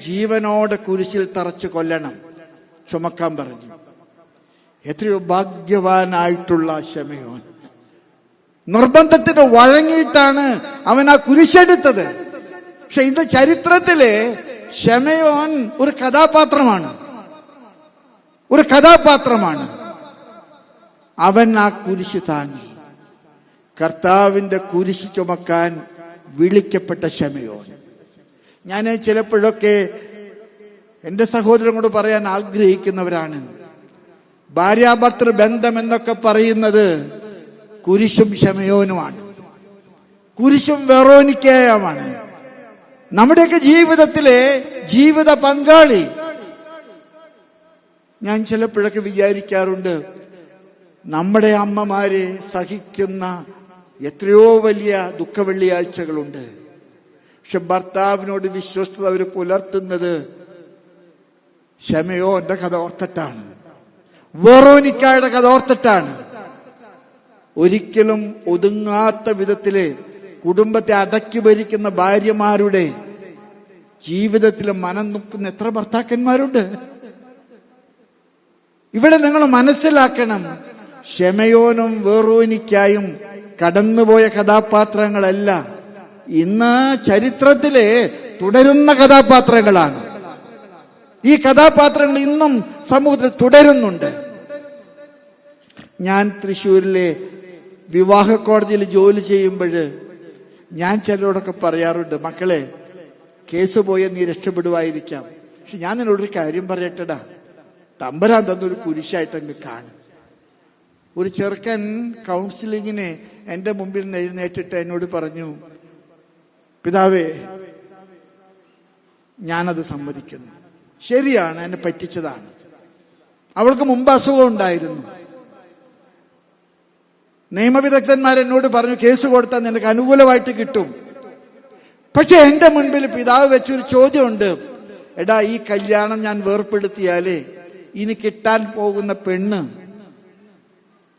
ജീവനോടെ കുരിശിൽ തറച്ചു കൊല്ലണം, ചുമക്കാൻ പറഞ്ഞു. എത്രയോ ഭാഗ്യവാനായിട്ടുള്ള ശമയോൻ. നിർബന്ധത്തിന് വഴങ്ങിയിട്ടാണ് അവൻ ആ കുരിശെടുത്തത്. പക്ഷെ ഇന്ന് ചരിത്രത്തിലെ ശമയോൻ ഒരു കഥാപാത്രമാണ്. അവൻ ആ കുരിശ് താങ്ങി. കർത്താവിന്റെ കുരിശ് ചുമക്കാൻ വിളിക്കപ്പെട്ട ശമയോൻ. ഞാൻ ചിലപ്പോഴൊക്കെ എന്റെ സഹോദരനോട് പറയാൻ ആഗ്രഹിക്കുന്നവരാണ്, ഭാര്യാഭർത്തൃ ബന്ധം എന്നൊക്കെ പറയുന്നത് കുരിശും ശമയോനുമാണ്, കുരിശും വെറോനിക്കയുമാണ്. നമ്മുടെയൊക്കെ ജീവിതത്തിലെ ജീവിത പങ്കാളി. ഞാൻ ചിലപ്പോഴൊക്കെ വിചാരിക്കാറുണ്ട്, നമ്മുടെ അമ്മമാരെ സഹിക്കുന്ന എത്രയോ വലിയ ദുഃഖവെള്ളിയാഴ്ചകളുണ്ട്. പക്ഷെ ഭർത്താവിനോട് വിശ്വസ്തത അവർ പുലർത്തുന്നത് ശമയോന്റെ കഥ ഓർത്തിട്ടാണ്, വെറോനിക്കയുടെ കഥ ഓർത്തിട്ടാണ്. ഒരിക്കലും ഒതുങ്ങാത്ത വിധത്തില് കുടുംബത്തെ അടക്കി ഭരിക്കുന്ന ഭാര്യമാരുടെ ജീവിതത്തിൽ മനം നോക്കുന്ന എത്ര ഭർത്താക്കന്മാരുണ്ട്. ഇവിടെ നിങ്ങൾ മനസ്സിലാക്കണം, ശമയോനും വെറോനിക്കായും കടന്നുപോയ കഥാപാത്രങ്ങളല്ല, ഇന്ന് ചരിത്രത്തിലെ തുടരുന്ന കഥാപാത്രങ്ങളാണ്. ഈ കഥാപാത്രങ്ങൾ ഇന്നും സമൂഹത്തിൽ തുടരുന്നുണ്ട്. ഞാൻ തൃശ്ശൂരിലെ വിവാഹ കോടതിയിൽ ജോലി ചെയ്യുമ്പോൾ ഞാൻ ചിലരോടൊക്കെ പറയാറുണ്ട്, മക്കളെ കേസ് പോയ നീ രക്ഷപ്പെടുവായിരിക്കാം, പക്ഷെ ഞാൻ നിന്നോടൊരു കാര്യം പറയട്ടെടാ, തമ്പുരാൻ തന്നൊരു കുരിശായിട്ടങ്ങ് കാണും. ഒരു ചെറുക്കൻ കൗൺസിലിങ്ങിന് എന്റെ മുമ്പിൽ നിന്ന് എഴുന്നേറ്റിട്ട് എന്നോട് പറഞ്ഞു, പിതാവേ ഞാനത് സമ്മതിക്കുന്നു, ശരിയാണ്, എന്നെ പറ്റിച്ചതാണ്. അവൾക്ക് മുമ്പ് അസുഖം ഉണ്ടായിരുന്നു. നിയമവിദഗ്ധന്മാർ എന്നോട് പറഞ്ഞു, കേസ് കൊടുത്താൽ നിനക്ക് അനുകൂലമായിട്ട് കിട്ടും. പക്ഷെ എന്റെ മുൻപിൽ പിതാവ് വെച്ചൊരു ചോദ്യമുണ്ട്, എടാ ഈ കല്യാണം ഞാൻ വേർപ്പെടുത്തിയാലേ ഇനി കിട്ടാൻ പോകുന്ന പെണ്ണ്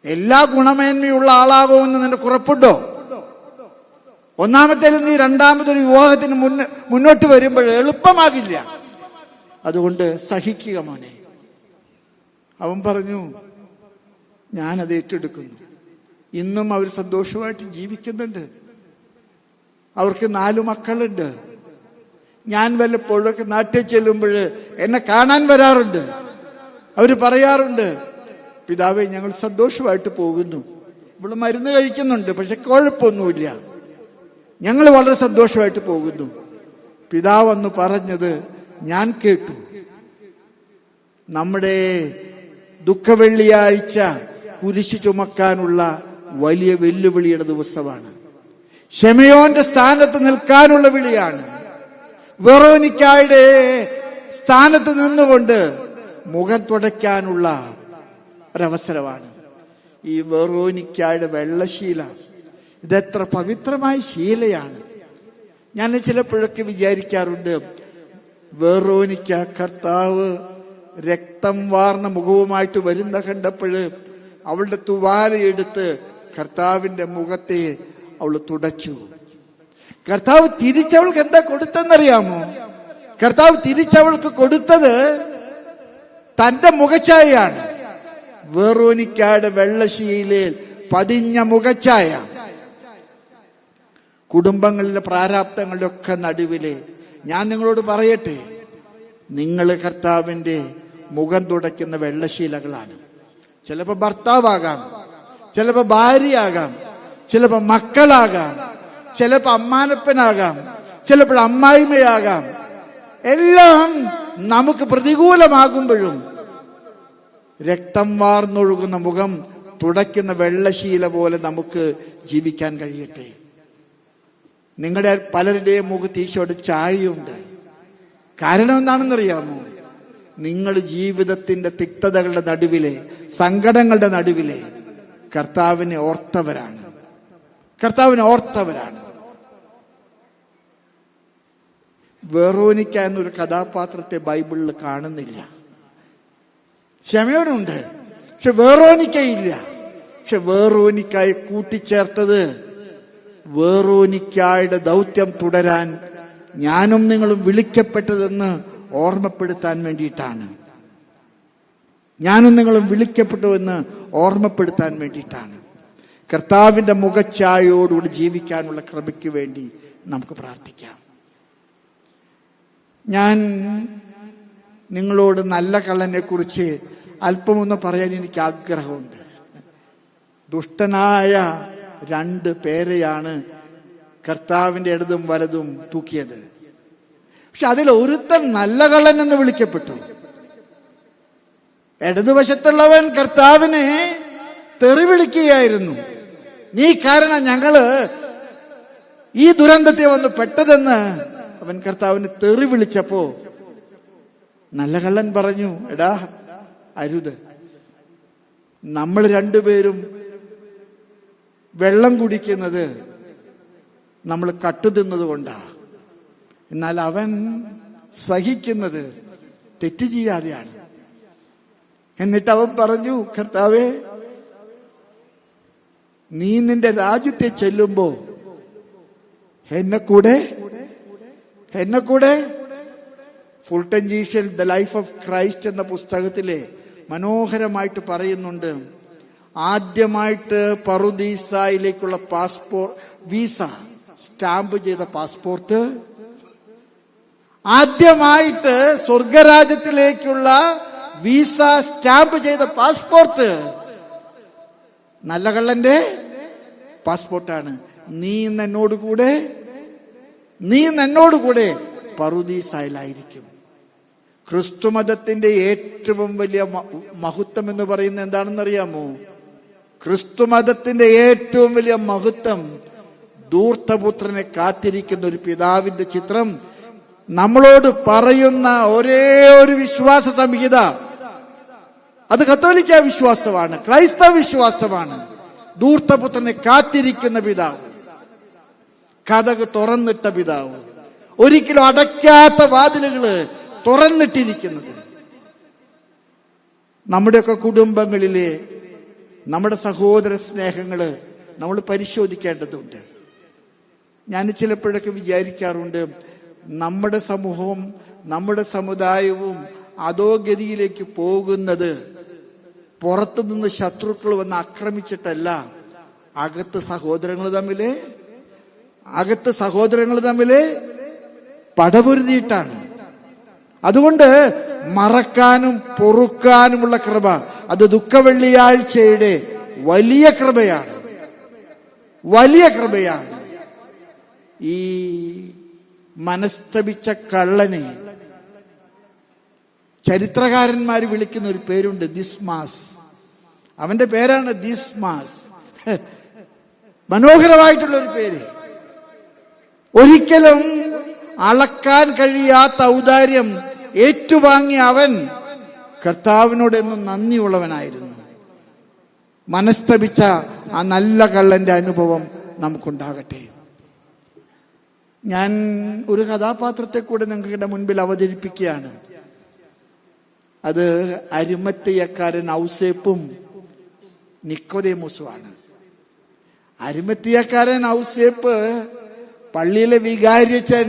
എല്ലാ ഗുണമേന്മയുള്ള ആളാകുമെന്ന് നിനക്ക് ഉറപ്പുണ്ടോ? ഒന്നാമത്തേലും നീ രണ്ടാമതൊരു വിവാഹത്തിന് മുന്നോട്ട് വരുമ്പോൾ എളുപ്പമാകില്ല, അതുകൊണ്ട് സഹിക്കുക മോനെ. അവൻ പറഞ്ഞു, ഞാനത് ഏറ്റെടുക്കുന്നു. ഇന്നും അവർ സന്തോഷമായിട്ട് ജീവിക്കുന്നുണ്ട്. അവർക്ക് 4 മക്കളുണ്ട്. ഞാൻ വല്ലപ്പോഴൊക്കെ നാട്ടിൽ ചെല്ലുമ്പോൾ എന്നെ കാണാൻ വരാറുണ്ട്. അവര് പറയാറുണ്ട്, പിതാവേ ഞങ്ങൾ സന്തോഷമായിട്ട് പോകുന്നു, ഇവിടെ മരുന്ന് കഴിക്കുന്നുണ്ട്, പക്ഷെ കുഴപ്പമൊന്നുമില്ല, ഞങ്ങൾ വളരെ സന്തോഷമായിട്ട് പോകുന്നു. പിതാവെന്ന് പറഞ്ഞത് ഞാൻ കേട്ടു. നമ്മുടെ ദുഃഖവെള്ളിയാഴ്ച കുരിശ് ചുമക്കാനുള്ള വലിയ വെല്ലുവിളിയുടെ ദിവസമാണ്. ശമയോന്റെ സ്ഥാനത്ത് നിൽക്കാനുള്ള വിളിയാണ്. വെറോനിക്കയുടെ സ്ഥാനത്ത് നിന്നുകൊണ്ട് മുഖം തുടയ്ക്കാനുള്ള ഒരവസരമാണ്. ഈ വെറോനിക്കയുടെ വെള്ളശീല ഇതെത്ര പവിത്രമായ ശീലയാണ്. ഞാൻ ചിലപ്പോഴൊക്കെ വിചാരിക്കാറുണ്ട്, വെറോനിക്ക കർത്താവ് രക്തം വാർന്ന മുഖവുമായിട്ട് വരുന്ന കണ്ടപ്പോൾ അവളുടെ തുവാലയെടുത്ത് കർത്താവിന്റെ മുഖത്തെ അവൾ തുടച്ചു. കർത്താവ് തിരിച്ചവൾക്ക് എന്താ കൊടുത്തെന്നറിയാമോ? കർത്താവ് തിരിച്ചവൾക്ക് കൊടുത്തത് തന്റെ മുഖഛായയാണ്. വെറോനിക്കയുടെ വെള്ളശീലയിൽ പതിഞ്ഞ മുഖഛായ. കുടുംബങ്ങളിലെ പ്രാരാബ്ദങ്ങളുടെ ഒക്കെ നടുവിലെ ഞാൻ നിങ്ങളോട് പറയട്ടെ, നിങ്ങൾ കർത്താവിന്റെ മുഖം തുടയ്ക്കുന്ന വെള്ളശീലകളാണ്. ചിലപ്പോ ഭർത്താവാകാം, ചിലപ്പോ ഭാര്യയാകാം, ചിലപ്പോ മക്കളാകാം, ചിലപ്പോ അമ്മാനപ്പനാകാം, ചിലപ്പോൾ അമ്മായിമ്മയാകാം. എല്ലാം നമുക്ക് പ്രതികൂലമാകുമ്പോഴും രക്തം വാർന്നൊഴുകുന്ന മുഖം തുടയ്ക്കുന്ന വെള്ളശീല പോലെ നമുക്ക് ജീവിക്കാൻ കഴിയട്ടെ. നിങ്ങളുടെ പലരുടെയും മുഖത്ത് ഈശോയുടെ ചായയുണ്ട്. കാരണം എന്താണെന്നറിയാമോ? നിങ്ങൾ ജീവിതത്തിന്റെ തിക്തതകളുടെ നടുവിലെ, സങ്കടങ്ങളുടെ നടുവിലെ കർത്താവിനെ ഓർത്തവരാണ്. കർത്താവിനെ ഓർത്തവരാണ്. വെറോനിക്ക എന്നൊരു കഥാപാത്രത്തെ ബൈബിളിൽ കാണുന്നില്ല. ശമയോനുണ്ട്, പക്ഷെ വെറോനിക്കയില്ല. പക്ഷെ വെറോനിക്കയെ കൂട്ടിച്ചേർത്തത് വെറോനിക്കയുടെ ദൗത്യം തുടരാൻ ഞാനും നിങ്ങളും വിളിക്കപ്പെട്ടതെന്ന് ഓർമ്മപ്പെടുത്താൻ വേണ്ടിയിട്ടാണ്. ഞാനും നിങ്ങളും വിളിക്കപ്പെട്ടുവെന്ന് ഓർമ്മപ്പെടുത്താൻ വേണ്ടിയിട്ടാണ്. കർത്താവിന്റെ മുഖഛായയോടുകൂടി ജീവിക്കാനുള്ള കൃപയ്ക്ക് വേണ്ടി നമുക്ക് പ്രാർത്ഥിക്കാം. ഞാൻ നിങ്ങളോട് നല്ല കള്ളനെ കുറിച്ച് അല്പമൊന്ന് പറയാൻ എനിക്ക് ആഗ്രഹമുണ്ട്. ദുഷ്ടനായ 2 പേരെയാണ് കർത്താവിന്റെ ഇടതും വലതും തൂക്കിയത്. പക്ഷെ അതിൽ ഒരുത്തൻ നല്ല കള്ളൻ എന്ന് വിളിക്കപ്പെട്ടു. ഇടതുവശത്തുള്ളവൻ കർത്താവിനെ തെറി വിളിക്കുകയായിരുന്നു. നീ കാരണം ഞങ്ങള് ഈ ദുരന്തത്തെ വന്ന് പെട്ടതെന്ന് അവൻ കർത്താവിനെ തെറി വിളിച്ചപ്പോ നല്ല കള്ളൻ പറഞ്ഞു, എടാ അരുത്, നമ്മൾ 2 പേരും വെള്ളം കുടിക്കുന്നത് നമ്മൾ കട്ടുതിന്നത് കൊണ്ടാ. എന്നാൽ അവൻ സഹിക്കുന്നത് തെറ്റ് ചെയ്യാതെയാണ്. എന്നിട്ട് അവൻ പറഞ്ഞു, കർത്താവേ, നീ നിന്റെ രാജ്യത്തെ ചെല്ലുമ്പോ എന്നെ കൂടെ ഫുൾട്ടൻ ജീഷ്യൽ ദ ലൈഫ് ഓഫ് ക്രൈസ്റ്റ് എന്ന പുസ്തകത്തിലെ മനോഹരമായിട്ട് പറയുന്നുണ്ട്, ആദ്യമായിട്ട് പറുദീസായിലേക്കുള്ള വിസ സ്റ്റാമ്പ് ചെയ്ത പാസ്പോർട്ട്, ആദ്യമായിട്ട് സ്വർഗരാജ്യത്തിലേക്കുള്ള വിസ സ്റ്റാമ്പ് ചെയ്ത പാസ്പോർട്ട് നല്ല കള്ളന്റെ പാസ്പോർട്ടാണ്. നീ എന്നോട് കൂടെ പറുദീസായിലായിരിക്കും. ക്രിസ്തുമതത്തിന്റെ ഏറ്റവും വലിയ മഹത്വം എന്ന് പറയുന്നത് എന്താണെന്നറിയാമോ? ക്രിസ്തുമതത്തിന്റെ ഏറ്റവും വലിയ മഹത്വം ധൂർത്തപുത്രനെ കാത്തിരിക്കുന്ന ഒരു പിതാവിന്റെ ചിത്രം നമ്മളോട് പറയുന്ന ഒരേ ഒരു വിശ്വാസ സംഹിത അത് കത്തോലിക്ക വിശ്വാസമാണ്, ക്രൈസ്തവ വിശ്വാസമാണ്. ധൂർത്തപുത്രനെ കാത്തിരിക്കുന്ന പിതാവ്, കതക് തുറന്നിട്ട പിതാവ്, ഒരിക്കലും അടയ്ക്കാത്ത വാതിലുകള് തുറന്നിട്ടിരിക്കുന്നത്. നമ്മുടെയൊക്കെ കുടുംബങ്ങളിലെ നമ്മുടെ സഹോദര സ്നേഹങ്ങള് നമ്മൾ പരിശോധിക്കേണ്ടതുണ്ട്. ഞാൻ ചിലപ്പോഴൊക്കെ വിചാരിക്കാറുണ്ട്, നമ്മുടെ സമൂഹവും നമ്മുടെ സമുദായവും അധോഗതിയിലേക്ക് പോകുന്നത് പുറത്തുനിന്ന് ശത്രുക്കൾ വന്ന് ആക്രമിച്ചിട്ടല്ല, അകത്ത് സഹോദരങ്ങൾ തമ്മില് പടപൊരുതിയിട്ടാണ്. അതുകൊണ്ട് മറക്കാനും പൊറുക്കാനുമുള്ള കൃപ, അത് ദുഃഖവെള്ളിയാഴ്ചയുടെ വലിയ കൃപയാണ്. ഈ മനസ്തപിച്ച കള്ളനെ ചരിത്രകാരന്മാർ വിളിക്കുന്ന ഒരു പേരുണ്ട്, ദിസ്മാസ്. അവന്റെ പേരാണ് ദിസ്മാസ്. മനോഹരമായിട്ടുള്ള ഒരു പേര്. ഒരിക്കലും അളക്കാൻ കഴിയാത്ത ഔദാര്യം ഏറ്റുവാങ്ങിയ അവൻ കർത്താവിനോട് എന്നും നന്ദിയുള്ളവനായിരുന്നു. മനസ്തപിച്ച ആ നല്ല കള്ളന്റെ അനുഭവം നമുക്കുണ്ടാകട്ടെ. ഞാൻ ഒരു കഥാപാത്രത്തെ കൂടെ നിങ്ങളുടെ മുൻപിൽ അവതരിപ്പിക്കുകയാണ്. അത് അരിമത്തയക്കാരൻ ഔസേപ്പും നിക്കോദേമോസുമാണ്. അരിമത്തയക്കാരൻ ഔസേപ്പ് പള്ളിയിലെ വികാരിയച്ചൻ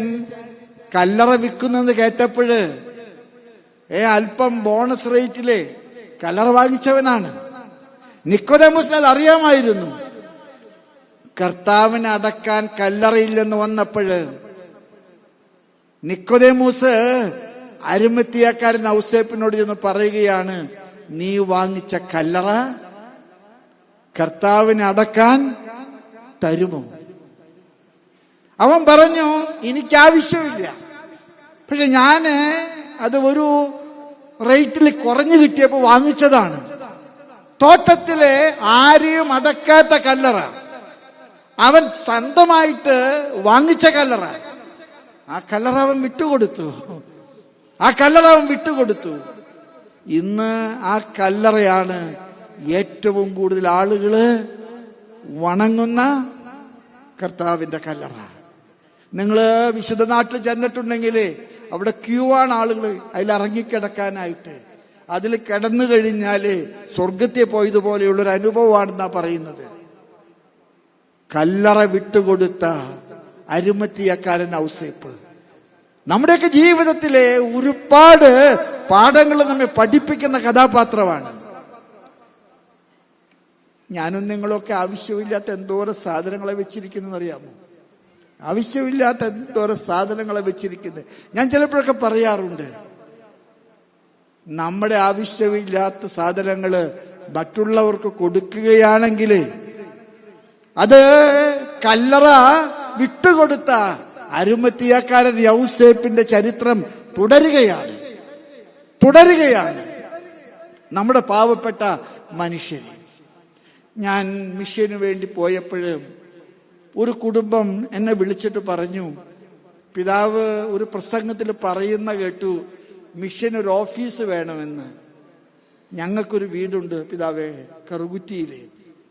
കല്ലറ വിൽക്കുന്നെന്ന് കേട്ടപ്പോഴ് അല്പം ബോണസ് റേറ്റില് കല്ലറ വാങ്ങിച്ചവനാണ്. നിക്കോദേമോസിന് അത് അറിയാമായിരുന്നു. കർത്താവിനെ അടക്കാൻ കല്ലറയില്ലെന്ന് വന്നപ്പോഴ് നിക്കോദേമോസ് അരിമത്തിയക്കാരൻ ഔസേപ്പിനോട് ചെന്ന് പറയുകയാണ്, നീ വാങ്ങിച്ച കല്ലറ കർത്താവിനെ അടക്കാൻ തരുമോ? അവൻ പറഞ്ഞു, എനിക്കാവശ്യമില്ല, പക്ഷെ ഞാന് അത് ഒരു റേറ്റിൽ കുറഞ്ഞു കിട്ടിയപ്പോ വാങ്ങിച്ചതാണ്. തോട്ടത്തിലെ ആരെയും അടക്കാത്ത കല്ലറ, അവൻ സ്വന്തമായിട്ട് വാങ്ങിച്ച കല്ലറ. ആ കല്ലറ അവൻ വിട്ടുകൊടുത്തു. ഇന്ന് ആ കല്ലറയാണ് ഏറ്റവും കൂടുതൽ ആളുകള് വണങ്ങുന്ന കർത്താവിന്റെ കല്ലറ. നിങ്ങള് വിശുദ്ധ നാട്ടിൽ ചെന്നിട്ടുണ്ടെങ്കിൽ അവിടെ ക്യൂ ആണ് ആളുകൾ അതിൽ ഇറങ്ങിക്കിടക്കാനായിട്ട്. അതിൽ കിടന്നു കഴിഞ്ഞാല് സ്വർഗത്തെ പോയതുപോലെയുള്ളൊരു അനുഭവമാണെന്നാ പറയുന്നത്. കല്ലറ വിട്ടുകൊടുത്ത അരിമത്തിയക്കാരൻ ഔസേപ്പ് നമ്മുടെയൊക്കെ ജീവിതത്തിലെ ഒരുപാട് പാഠങ്ങൾ നമ്മെ പഠിപ്പിക്കുന്ന കഥാപാത്രമാണ്. ഞാനും നിങ്ങളൊക്കെ ആവശ്യമില്ലാത്ത എന്തോരം സാധനങ്ങളെ വെച്ചിരിക്കുന്നത് അറിയാമോ? ആവശ്യമില്ലാത്ത എന്തോരം സാധനങ്ങളെ വെച്ചിരിക്കുന്നത്. ഞാൻ ചിലപ്പോഴൊക്കെ പറയാറുണ്ട്, നമ്മുടെ ആവശ്യമില്ലാത്ത സാധനങ്ങള് മറ്റുള്ളവർക്ക് കൊടുക്കുകയാണെങ്കിൽ അത് കല്ലറ വിട്ടുകൊടുത്ത അരിമത്തിയാക്കാരൻ യൗസേപ്പിന്റെ ചരിത്രം തുടരുകയാണ്. നമ്മുടെ പാവപ്പെട്ട മനുഷ്യർ. ഞാൻ മിഷന് വേണ്ടി പോയപ്പോഴും ഒരു കുടുംബം എന്നെ വിളിച്ചിട്ട് പറഞ്ഞു, പിതാവ് ഒരു പ്രസംഗത്തിൽ പറയുന്ന കേട്ടു, മിഷൻ ഒരു ഓഫീസ് വേണമെന്ന്. ഞങ്ങൾക്കൊരു വീടുണ്ട് പിതാവേ, കറുകുറ്റിയില്.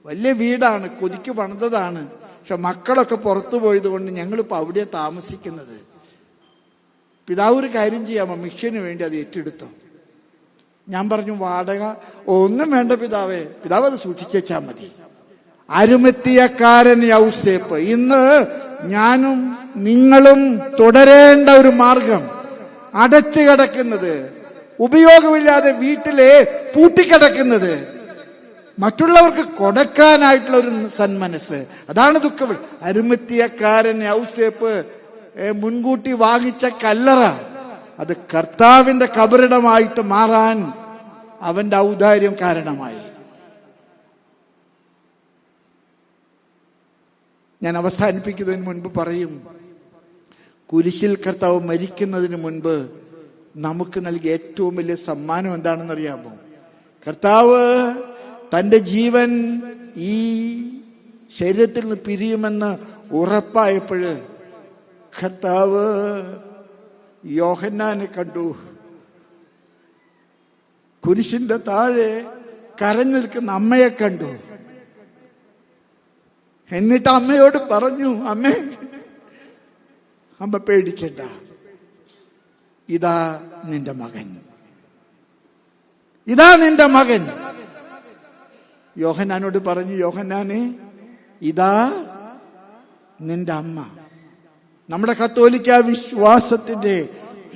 വലിയ വീടാണ്, കൊതിക്ക് പണിതതാണ്. പക്ഷെ മക്കളൊക്കെ പുറത്തു പോയത് കൊണ്ട് ഞങ്ങളിപ്പോൾ അവിടെ താമസിക്കുന്നത്. പിതാവ് ഒരു കാര്യം ചെയ്യാമോ, മിഷന് വേണ്ടി അത് ഏറ്റെടുത്തോ? ഞാൻ പറഞ്ഞു, വാടക ഒന്നും വേണ്ട പിതാവേ, പിതാവ് അത് സൂക്ഷിച്ചാൽ മതി. അരിമത്തിയക്കാരൻ യൗസേപ്പ്. ഇന്ന് ഞാനും നിങ്ങളും തുടരേണ്ട ഒരു മാർഗം, അടച്ചു കിടക്കുന്നത്, ഉപയോഗമില്ലാതെ വീട്ടിലെ പൂട്ടിക്കിടക്കുന്നത്, മറ്റുള്ളവർക്ക് കൊടുക്കാനായിട്ടുള്ള ഒരു സന്മനസ്, അതാണ് ദുഃഖം. അരിമത്തിയക്കാരൻ യൗസേപ്പ് മുൻകൂട്ടി വാങ്ങിച്ച കല്ലറ അത് കർത്താവിന്റെ കബറിടമായിട്ട് മാറാൻ അവന്റെ ഔദാര്യം കാരണമായി. ഞാൻ അവസാനിപ്പിക്കുന്നതിന് മുൻപ് പറയും, കുരിശിൽ കർത്താവ് മരിക്കുന്നതിന് മുൻപ് നമുക്ക് നൽകിയ ഏറ്റവും വലിയ സമ്മാനം എന്താണെന്നറിയാമോ? കർത്താവ് തൻ്റെ ജീവൻ ഈ ശരീരത്തിൽ നിന്ന് പിരിയുമെന്ന് ഉറപ്പായപ്പോൾ കർത്താവ് യോഹന്നാനെ കണ്ടു. കുരിശിന്റെ താഴെ കരഞ്ഞു നിൽക്കുന്ന അമ്മയെ കണ്ടു. എന്നിട്ട് അമ്മയോട് പറഞ്ഞു, അമ്മേ, അമ്മ പേടിക്കണ്ട, ഇതാ നിന്റെ മകൻ, ഇതാ നിന്റെ മകൻ. യോഹന്നാനോട് പറഞ്ഞു, യോഹന്നാനെ, ഇതാ നിന്റെ അമ്മ. നമ്മുടെ കത്തോലിക്ക വിശ്വാസത്തിന്റെ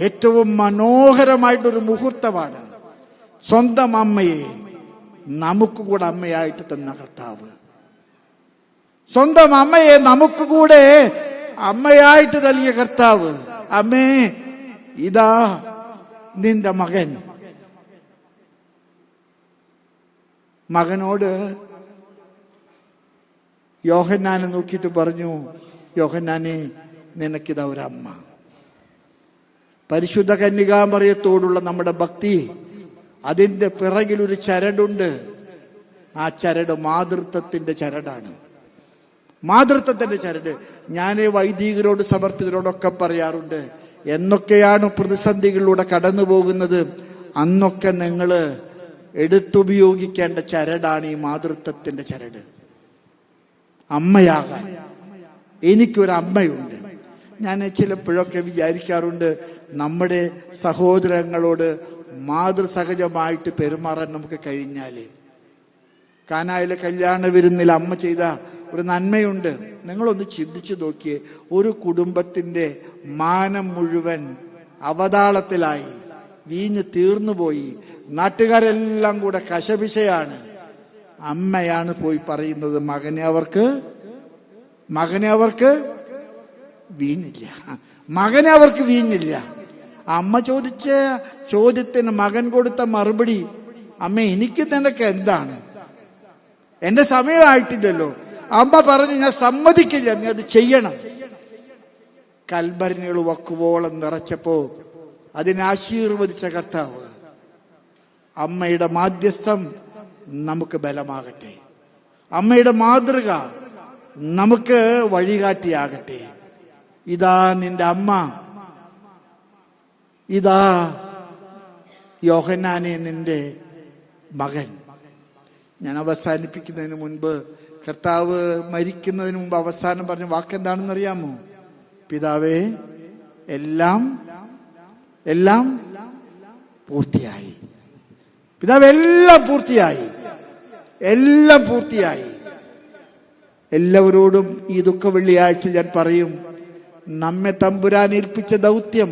ഏറ്റവും മനോഹരമായിട്ടൊരു മുഹൂർത്തമാണ് സ്വന്തം അമ്മയെ നമുക്ക് കൂടെ അമ്മയായിട്ട് തന്ന കർത്താവ്. സ്വന്തം അമ്മയെ നമുക്ക് കൂടെ അമ്മയായിട്ട് നൽകിയ കർത്താവ്. അമ്മേ, ഇതാ നിന്റെ മകൻ. മകനോട് യോഹന്നാനെ നോക്കിയിട്ട് പറഞ്ഞു, യോഹന്നാനെ, നിനക്കിതാ ഒരമ്മ. പരിശുദ്ധ കന്യകാമറിയത്തോടുള്ള നമ്മുടെ ഭക്തി, അതിന്റെ പിറകിലൊരു ചരടുണ്ട്. ആ ചരട് മാതൃത്വത്തിന്റെ ചരടാണ്. മാതൃത്വത്തിന്റെ ചരട്. ഞാൻ വൈദികരോട് സമർപ്പിതരോടൊക്കെ പറയാറുണ്ട്, എന്നൊക്കെയാണ് പ്രതിസന്ധികളിലൂടെ കടന്നു പോകുന്നത്, അന്നൊക്കെ നിങ്ങൾ എടുത്തുപയോഗിക്കേണ്ട ചരടാണ് ഈ മാതൃത്വത്തിന്റെ ചരട്. അമ്മയാകാൻ എനിക്കൊരമ്മയുണ്ട്. ഞാൻ ചിലപ്പോഴൊക്കെ വിചാരിക്കാറുണ്ട്, നമ്മുടെ സഹോദരങ്ങളോട് മാതൃസഹജമായിട്ട് പെരുമാറാൻ നമുക്ക് കഴിഞ്ഞാൽ. കാനായിലെ കല്യാണ വിരുന്നിൽ അമ്മ ചെയ്ത ഒരു നന്മയുണ്ട്. നിങ്ങളൊന്ന് ചിന്തിച്ചു നോക്കിയേ, ഒരു കുടുംബത്തിന്റെ മാനം മുഴുവൻ അവതാളത്തിലായി, വീഞ്ഞ് തീർന്നുപോയി, നാട്ടുകാരെല്ലാം കൂടെ കശപിശയാണ്. അമ്മയാണ് പോയി പറയുന്നത്, മകനെ അവർക്ക് വീഞ്ഞില്ല, മകനെ അവർക്ക് വീഞ്ഞില്ല. അമ്മ ചോദിച്ച ചോദ്യത്തിന് മകൻ കൊടുത്ത മറുപടി, അമ്മ, എനിക്ക് നിനക്ക് എന്താണ്, എന്റെ സമയമായിട്ടില്ലല്ലോ. അമ്മ പറഞ്ഞു, ഞാൻ സമ്മതിക്കില്ല, നീ അത് ചെയ്യണം. കൽഭരണികൾ വക്കുവോളം നിറച്ചപ്പോ അതിനെ ആശീർവദിച്ച കർത്താവ്. അമ്മയുടെ മാധ്യസ്ഥം നമുക്ക് ബലമാകട്ടെ. അമ്മയുടെ മാതൃക നമുക്ക് വഴികാട്ടിയാകട്ടെ. ഇതാ നിന്റെ അമ്മ, ഇതാ യോഹന്നാനെ നിന്റെ മകൻ. ഞാൻ അവസാനിപ്പിക്കുന്നതിന് മുൻപ്, കർത്താവ് മരിക്കുന്നതിന് മുമ്പ് അവസാനം പറഞ്ഞ വാക്കെന്താണെന്ന് അറിയാമോ? പിതാവേ, എല്ലാം പൂർത്തിയായി. പിതാവ്, എല്ലാം പൂർത്തിയായി. എല്ലാവരോടും ഈ ദുഃഖ വെള്ളിയാഴ്ച ഞാൻ പറയും, നമ്മെ തമ്പുരാൻ ഏൽപ്പിച്ച ദൗത്യം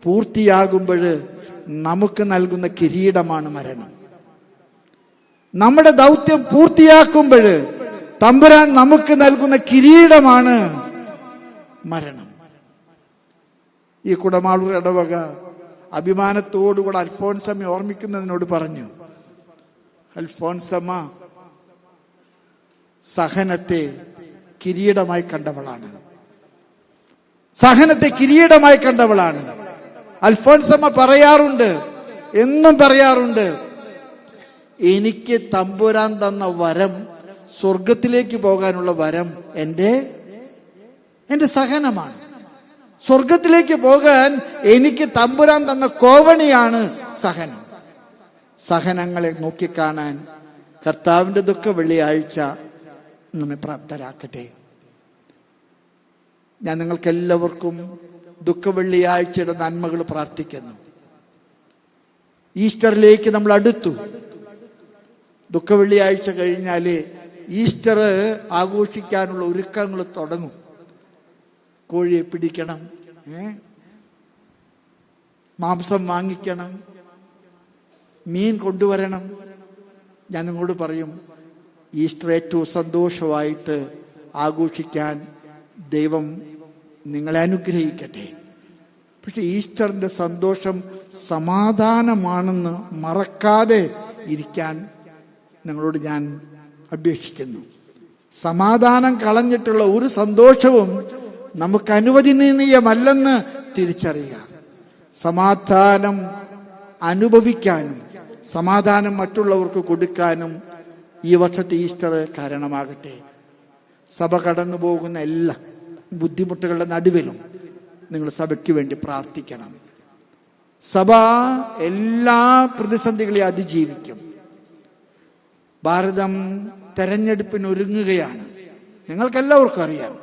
പൂർത്തിയാകുമ്പോൾ നമുക്ക് നൽകുന്ന കിരീടമാണ് മരണം. നമ്മുടെ ദൗത്യം പൂർത്തിയാക്കുമ്പോൾ തമ്പുരാൻ നമുക്ക് നൽകുന്ന കിരീടമാണ് മരണം. ഈ കുടമാളൂർ ഇടവക അഭിമാനത്തോടുകൂടെ സഹനത്തെ കിരീടമായി കണ്ടവളാണ്. സഹനത്തെ കിരീടമായി കണ്ടവളാണ്. അൽഫോൻസമ്മ പറയാറുണ്ട്, എന്നും പറയാറുണ്ട്, എനിക്ക് തമ്പുരാൻ തന്ന വരം, സ്വർഗത്തിലേക്ക് പോകാനുള്ള വരം എന്റെ സഹനമാണ്. സ്വർഗത്തിലേക്ക് പോകാൻ എനിക്ക് തമ്പുരാൻ തന്ന കോവണിയാണ് സഹനം. സഹനങ്ങളെ നോക്കിക്കാണാൻ കർത്താവിന്റെ ദുഃഖ വെള്ളിയാഴ്ച നമ്മെ പ്രാപ്തരാക്കട്ടെ. ഞാൻ നിങ്ങൾക്ക് എല്ലാവർക്കും ദുഃഖ വെള്ളിയാഴ്ചയുടെ നന്മകൾ പ്രാർത്ഥിക്കുന്നു. ഈസ്റ്ററിലേക്ക് നമ്മൾ അടുത്തു. ദുഃഖ വെള്ളിയാഴ്ച കഴിഞ്ഞാല് ഈസ്റ്റർ ആഘോഷിക്കാനുള്ള ഒരുക്കങ്ങൾ തുടങ്ങും. കോഴിയെ പിടിക്കണം, മാംസം വാങ്ങിക്കണം, മീൻ കൊണ്ടുവരണം. ഞാൻ നിങ്ങളോട് പറയും, ഈസ്റ്റർ ഏറ്റവും സന്തോഷമായിട്ട് ആഘോഷിക്കാൻ ദൈവം നിങ്ങളെ അനുഗ്രഹിക്കട്ടെ. പക്ഷെ ഈസ്റ്ററിന്റെ സന്തോഷം സമാധാനമാണെന്ന് മറക്കാതെ ഇരിക്കാൻ നിങ്ങളോട് ഞാൻ അപേക്ഷിക്കുന്നു. സമാധാനം കളഞ്ഞിട്ടുള്ള ഒരു സന്തോഷവും നമുക്ക് അനുവദനീയമല്ലെന്ന് തിരിച്ചറിയുക. സമാധാനം അനുഭവിക്കാനും സമാധാനം മറ്റുള്ളവർക്ക് കൊടുക്കാനും ഈ വർഷത്തെ ഈസ്റ്റർ കാരണമാകട്ടെ. സഭ കടന്നു പോകുന്ന എല്ലാ ബുദ്ധിമുട്ടുകളുടെ നടുവിലും നിങ്ങൾ സഭയ്ക്ക് വേണ്ടി പ്രാർത്ഥിക്കണം. സഭ എല്ലാ പ്രതിസന്ധികളെയും അതിജീവിക്കും. ഭാരതം തെരഞ്ഞെടുപ്പിന് ഒരുങ്ങുകയാണ്. നിങ്ങൾക്കെല്ലാവർക്കും അറിയാം.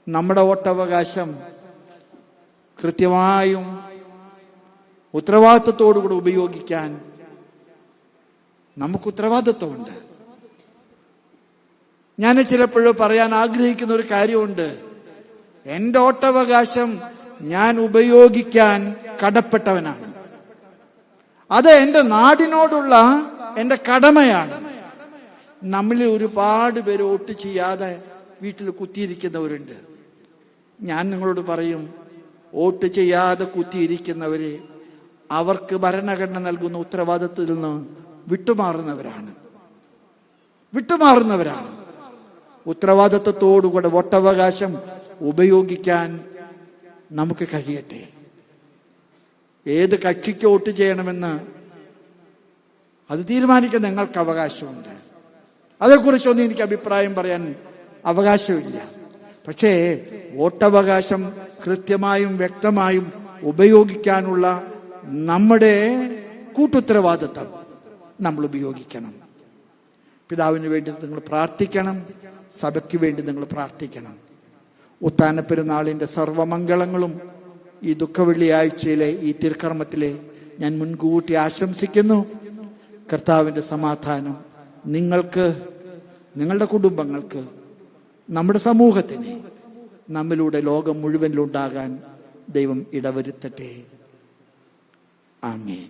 നമ്മുടെ വോട്ടവകാശം കൃത്യമായും ഉത്തരവാദിത്വത്തോടുകൂടി ഉപയോഗിക്കാൻ നമുക്ക് ഉത്തരവാദിത്വമുണ്ട്. ഞാൻ ചിലപ്പോഴും പറയാൻ ആഗ്രഹിക്കുന്ന ഒരു കാര്യമുണ്ട്. എൻ്റെ വോട്ടവകാശം ഞാൻ ഉപയോഗിക്കാൻ കടപ്പെട്ടവനാണ്. അത് എൻ്റെ നാടിനോടുള്ള എൻ്റെ കടമയാണ്. നമ്മളിൽ ഒരുപാട് പേര് വോട്ട് ചെയ്യാതെ വീട്ടിൽ കുത്തിയിരിക്കുന്നവരുണ്ട്. ഞാൻ നിങ്ങളോട് പറയും, വോട്ട് ചെയ്യാതെ കുത്തിയിരിക്കുന്നവരെ അവർക്ക് ഭരണഘടന നൽകുന്ന ഉത്തരവാദിത്വത്തിൽ നിന്ന് വിട്ടുമാറുന്നവരാണ്. ഉത്തരവാദിത്വത്തോടുകൂടെ വോട്ടവകാശം ഉപയോഗിക്കാൻ നമുക്ക് കഴിയട്ടെ. ഏത് കക്ഷിക്ക് വോട്ട് ചെയ്യണമെന്ന് അത് തീരുമാനിക്കാൻ നിങ്ങൾക്ക് അവകാശമുണ്ട്. അതേക്കുറിച്ചൊന്നും എനിക്ക് അഭിപ്രായം പറയാൻ അവകാശമില്ല. പക്ഷേ വോട്ടവകാശം കൃത്യമായും വ്യക്തമായും ഉപയോഗിക്കാനുള്ള നമ്മുടെ കൂട്ടുത്തരവാദിത്വം നമ്മൾ ഉപയോഗിക്കണം. പിതാവിന് വേണ്ടി നിങ്ങൾ പ്രാർത്ഥിക്കണം. സഭയ്ക്ക് വേണ്ടി നിങ്ങൾ പ്രാർത്ഥിക്കണം. ഉത്ഥാന പെരുന്നാളിൻ്റെ സർവമംഗളങ്ങളും ഈ ദുഃഖവെള്ളിയാഴ്ചയിലെ ഈ തിരുക്കർമ്മത്തിലെ ഞാൻ മുൻകൂട്ടി ആശംസിക്കുന്നു. കർത്താവിൻ്റെ സമാധാനം നിങ്ങൾക്ക്, നിങ്ങളുടെ കുടുംബങ്ങൾക്ക്, നമ്മുടെ സമൂഹത്തിന്, നമ്മിലൂടെ ലോകം മുഴുവനിലുണ്ടാകാൻ ദൈവം ഇടവരുത്തട്ടെ. ആമേൻ.